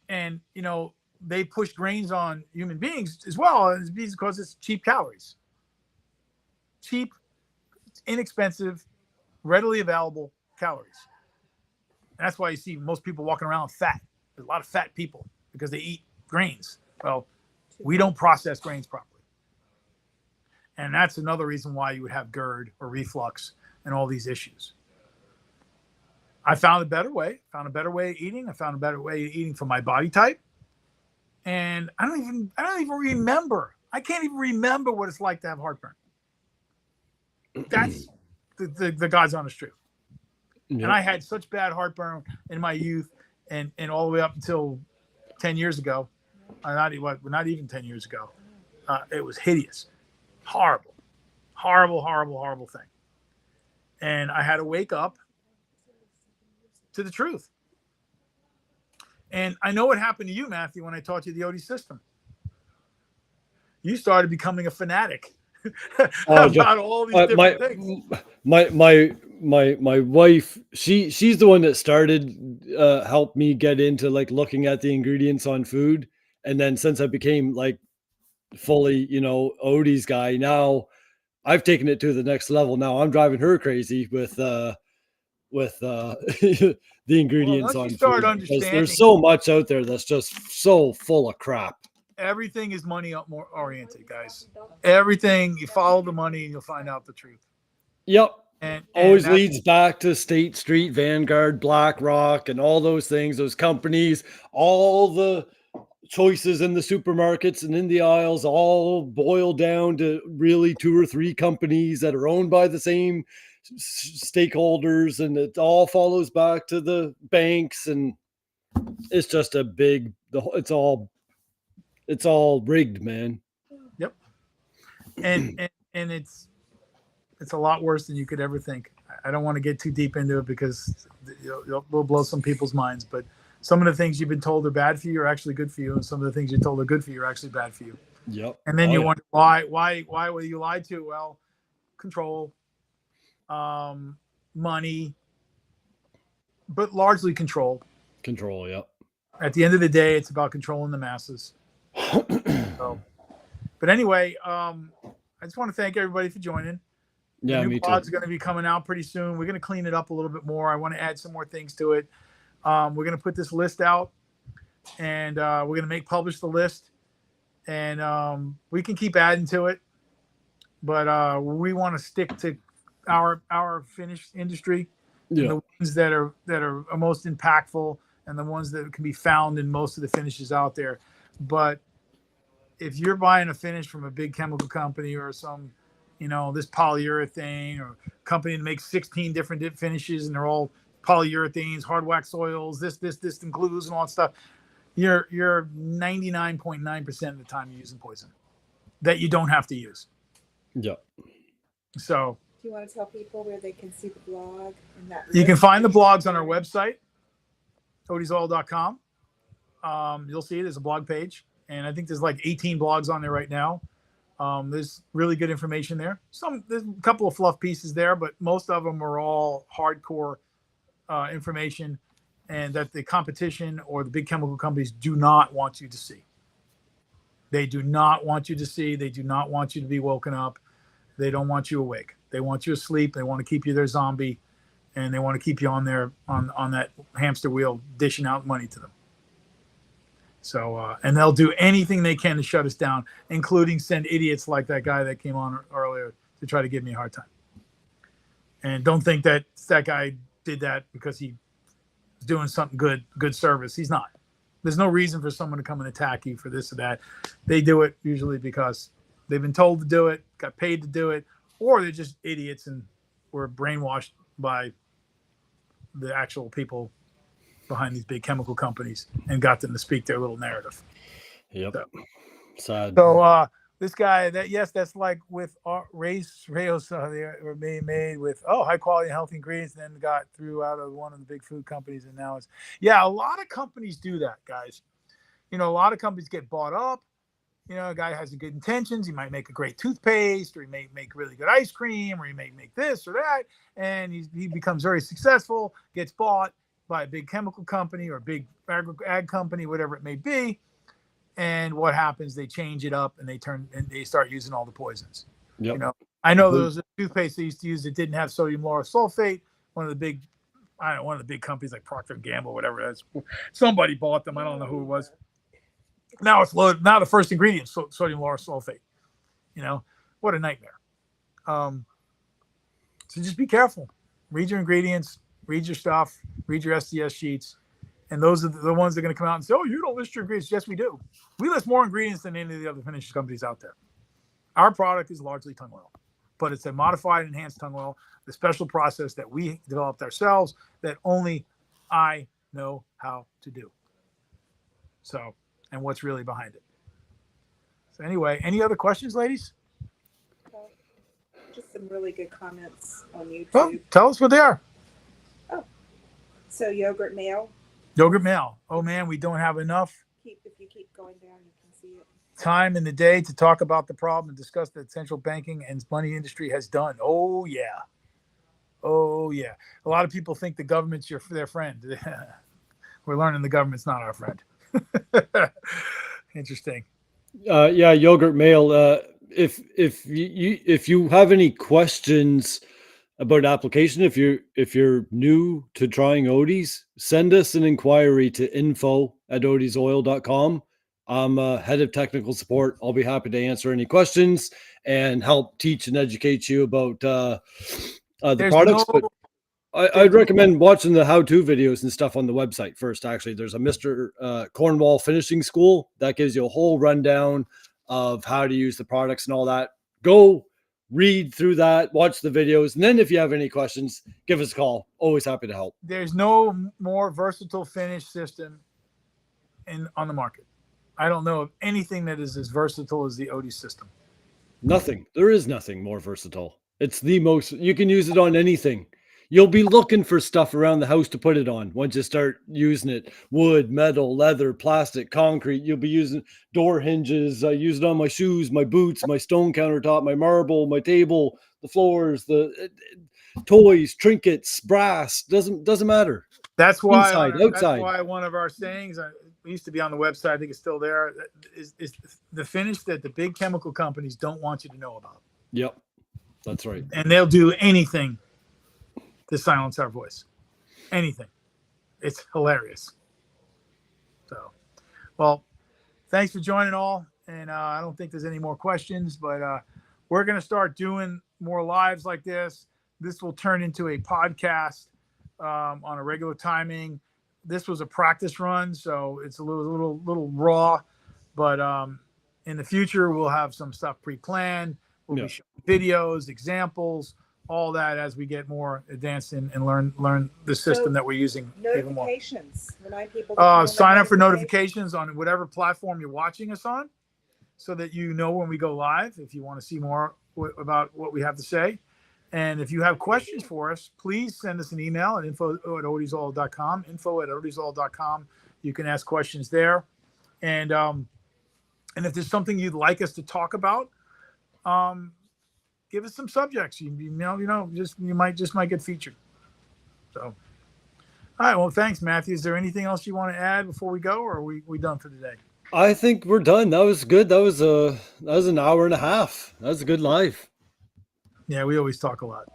you know, they push grains on human beings as well because it's cheap calories. Cheap, inexpensive, readily available calories. And that's why you see most people walking around fat. There's a lot of fat people because they eat grains. Well, we don't process grains properly. And that's another reason why you would have GERD or reflux and all these issues. I found a better way, of eating. I found a better way of eating for my body type. And I don't even remember. I can't even remember what it's like to have heartburn. That's the God's honest truth. Yep. And I had such bad heartburn in my youth and all the way up until 10 years ago. Not even 10 years ago. It was hideous. Horrible thing. And I had to wake up to the truth. And I know what happened to you, Matthew, when I taught you the Odie system. You started becoming a fanatic about all these different things. My wife, she's the one that started helped me get into like looking at the ingredients on food. And then since I became like fully, you know, Odie's guy, now I've taken it to the next level. Now I'm driving her crazy with the ingredients on food, because there's so much out there that's just so full of crap. Everything is money more oriented, guys. Everything, you follow the money and you'll find out the truth. Yep. And always leads back to State Street, Vanguard, BlackRock, and all those things, those companies, all the choices in the supermarkets and in the aisles all boil down to really 2 or 3 companies that are owned by the same stakeholders, and it all follows back to the banks, and it's just a big, it's all rigged, man. Yep. And it's a lot worse than you could ever think. I don't want to get too deep into it because we'll blow some people's minds, but some of the things you've been told are bad for you are actually good for you, and some of the things you're told are good for you are actually bad for you. Yep. And then you wonder why were you lied to? Well, control, money, but largely control. Control, yep. At the end of the day, it's about controlling the masses. But anyway, I just want to thank everybody for joining. Yeah, the new pod's going to be coming out pretty soon. We're going to clean it up a little bit more. I want to add some more things to it. We're going to put this list out, and we're going to publish the list, and we can keep adding to it, but we want to stick to our finish industry, and the ones that are most impactful, and the ones that can be found in most of the finishes out there. But if you're buying a finish from a big chemical company or some, this polyurethane or company that makes 16 different finishes and they're all polyurethanes, hard wax oils, this and glues and all that stuff, you're 99.9% of the time you're using poison that you don't have to use. Yeah. So do you want to tell people where they can see the blog? And that you can find the blogs on our website, odiesoil.com. You'll see there's a blog page, and I think there's like 18 blogs on there right now. There's really good information there. There's a couple of fluff pieces there, but most of them are all hardcore information, and that the competition or the big chemical companies do not want you to see. They do not want you to see. They do not want you to be woken up. They don't want you awake. They want you asleep. They want to keep you their zombie, and they want to keep you on that hamster wheel, dishing out money to them. So, and they'll do anything they can to shut us down, including send idiots like that guy that came on earlier to try to give me a hard time. And don't think that guy did that because he was doing something good service. He's not. There's no reason for someone to come and attack you for this or that. They do it usually because they've been told to do it, got paid to do it, or they're just idiots and were brainwashed by the actual people behind these big chemical companies and got them to speak their little narrative. Yep. Sad. So this guy, that's like with Rayos, they were being made with high quality and healthy ingredients, and then got threw out of one of the big food companies, and now it's a lot of companies do that, guys. a lot of companies get bought up. A guy has good intentions. He might make a great toothpaste, or he may make really good ice cream, or he may make this or that, and he becomes very successful, gets bought by a big chemical company or a big ag company, whatever it may be. And what happens? They change it up and they start using all the poisons. Yep. I know there was a toothpaste they used to use that didn't have sodium lauryl sulfate. One of the big companies like Procter & Gamble, whatever it is. Somebody bought them. I don't know who it was. Now it's loaded. Now the first ingredient is sodium lauryl sulfate. What a nightmare. So just be careful. Read your ingredients. Read your stuff. Read your SDS sheets. And those are the ones that are going to come out and say, "Oh, you don't list your ingredients." Yes, we do. We list more ingredients than any of the other finishes companies out there. Our product is largely tung oil, but it's a modified, enhanced tung oil, the special process that we developed ourselves that only I know how to do. So, and what's really behind it. So anyway, any other questions, ladies? Just some really good comments on YouTube. Oh, tell us what they are. So yogurt mayo. Yogurt mail. Oh man, we don't have enough If you keep going down, you can see it. time in the day to talk about the problem and discuss that central banking and money industry has done. Oh yeah. Oh yeah. A lot of people think the government's their friend. We're learning the government's not our friend. Interesting. Yeah, yogurt mail. If you have any questions about application, if you're new to trying Odie's, send us an inquiry to info@odiesoil.com. I'm head of technical support. I'll be happy to answer any questions and help teach and educate you about the products. But I'd recommend watching the how-to videos and stuff on the website first. Actually, there's a Mr. Cornwall Finishing School that gives you a whole rundown of how to use the products and all that. Go read through that, watch the videos, and then if you have any questions, give us a call. Always happy to help. There's no more versatile finish system on the market. I don't know of anything that is as versatile as the Odie system. Nothing. There is nothing more versatile. It's the most, you can use it on anything. You'll be looking for stuff around the house to put it on once you start using it. Wood, metal, leather, plastic, concrete. You'll be using door hinges. I use it on my shoes, my boots, my stone countertop, my marble, my table, the floors, the toys, trinkets, brass. Doesn't matter. That's why Inside, outside. That's why one of our sayings, it used to be on the website, I think it's still there, is the finish that the big chemical companies don't want you to know about. Yep, that's right. And they'll do anything to silence our voice. Anything. It's hilarious. So, well, thanks for joining all. And I don't think there's any more questions, but we're going to start doing more lives like this. This will turn into a podcast on a regular timing. This was a practice run, so it's a little raw, but in the future we'll have some stuff pre-planned. We'll be showing videos, examples, all that as we get more advanced and learn the system that we're using even more. Notifications. Remind people to Sign up for notifications on whatever platform you're watching us on, so that you know when we go live. If you want to see more about what we have to say. And if you have questions for us, please send us an email at info@odiesoil.com, info@odiesoil.com. You can ask questions there. And if there's something you'd like us to talk about, give us some subjects. You might get featured. So, all right. Well, thanks, Matthew. Is there anything else you want to add before we go, or are we done for today? I think we're done. That was good. That was an hour and a half. That was a good live. Yeah, we always talk a lot.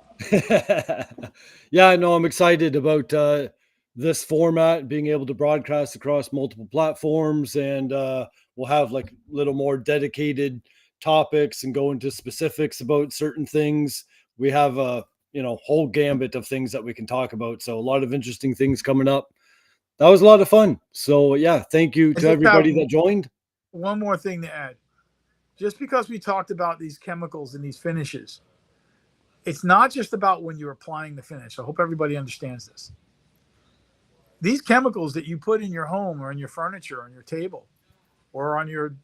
Yeah, no, I'm excited about this format, being able to broadcast across multiple platforms, and we'll have like little more dedicated topics and go into specifics about certain things. We have a whole gambit of things that we can talk about. So a lot of interesting things coming up. That was a lot of fun. So yeah, thank you to everybody that joined. One more thing to add. Just because we talked about these chemicals and these finishes, it's not just about when you're applying the finish. I hope everybody understands this. These chemicals that you put in your home or in your furniture, on your table, or on your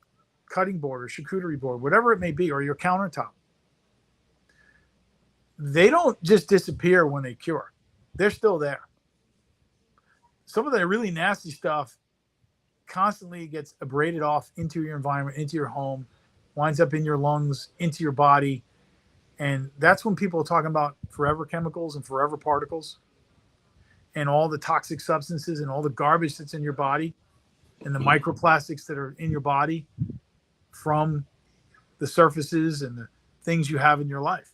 cutting board or charcuterie board, whatever it may be, or your countertop, they don't just disappear when they cure. They're still there. Some of the really nasty stuff constantly gets abraded off into your environment, into your home, winds up in your lungs, into your body. And that's when people are talking about forever chemicals and forever particles and all the toxic substances and all the garbage that's in your body and the microplastics that are in your body from the surfaces and the things you have in your life.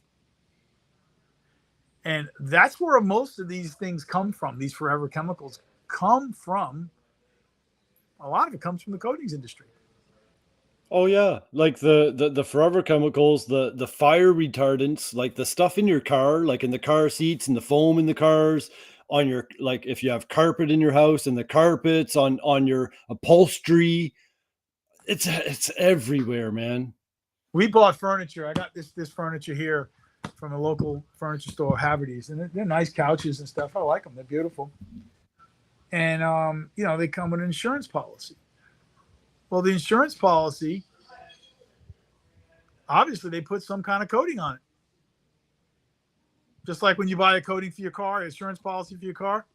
And that's where most of these things come from. These forever chemicals come from, a lot of it comes from the coatings industry. Oh yeah, like the forever chemicals, the fire retardants, like the stuff in your car, like in the car seats and the foam in the cars, on your, like if you have carpet in your house and the carpets on your upholstery, it's everywhere, man. We bought furniture. I got this furniture here from a local furniture store, Haverty's, and they're nice couches and stuff. I like them. They're beautiful. And they come with an insurance policy. Well, the insurance policy, obviously, they put some kind of coating on it. Just like when you buy a coating for your car, insurance policy for your car,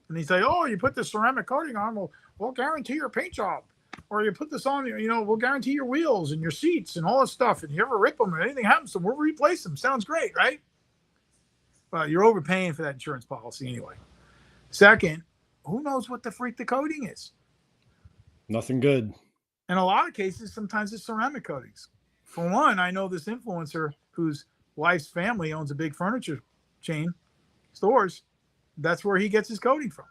and they say, "Oh, you put the ceramic coating on, we'll guarantee your paint job." Or you put this on, we'll guarantee your wheels and your seats and all this stuff. And you ever rip them or anything happens to them, we'll replace them. Sounds great, right? Well, you're overpaying for that insurance policy anyway. Second, who knows what the freak the coating is? Nothing good. In a lot of cases, sometimes it's ceramic coatings. For one, I know this influencer whose wife's family owns a big furniture chain stores. That's where he gets his coating from.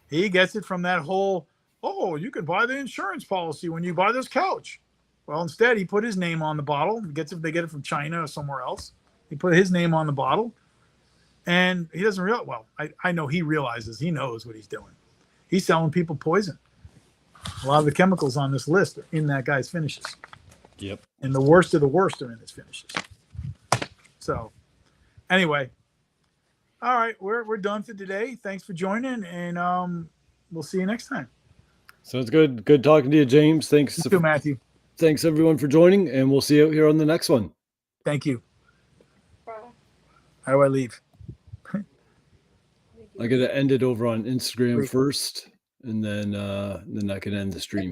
He gets it from that whole, "Oh, you can buy the insurance policy when you buy this couch." Well, instead, he put his name on the bottle. They get it from China or somewhere else. He put his name on the bottle. And he doesn't realize, well, I know he realizes, he knows what he's doing. He's selling people poison. A lot of the chemicals on this list are in that guy's finishes. Yep. And the worst of the worst are in his finishes. So, anyway. All right, we're done for today. Thanks for joining, and we'll see you next time. Sounds good. Good talking to you, James. Thanks. You too, Matthew. Thanks everyone for joining, and we'll see you out here on the next one. Thank you. Bye. How do I leave? I gotta end it over on Instagram first, and then I can end the stream here.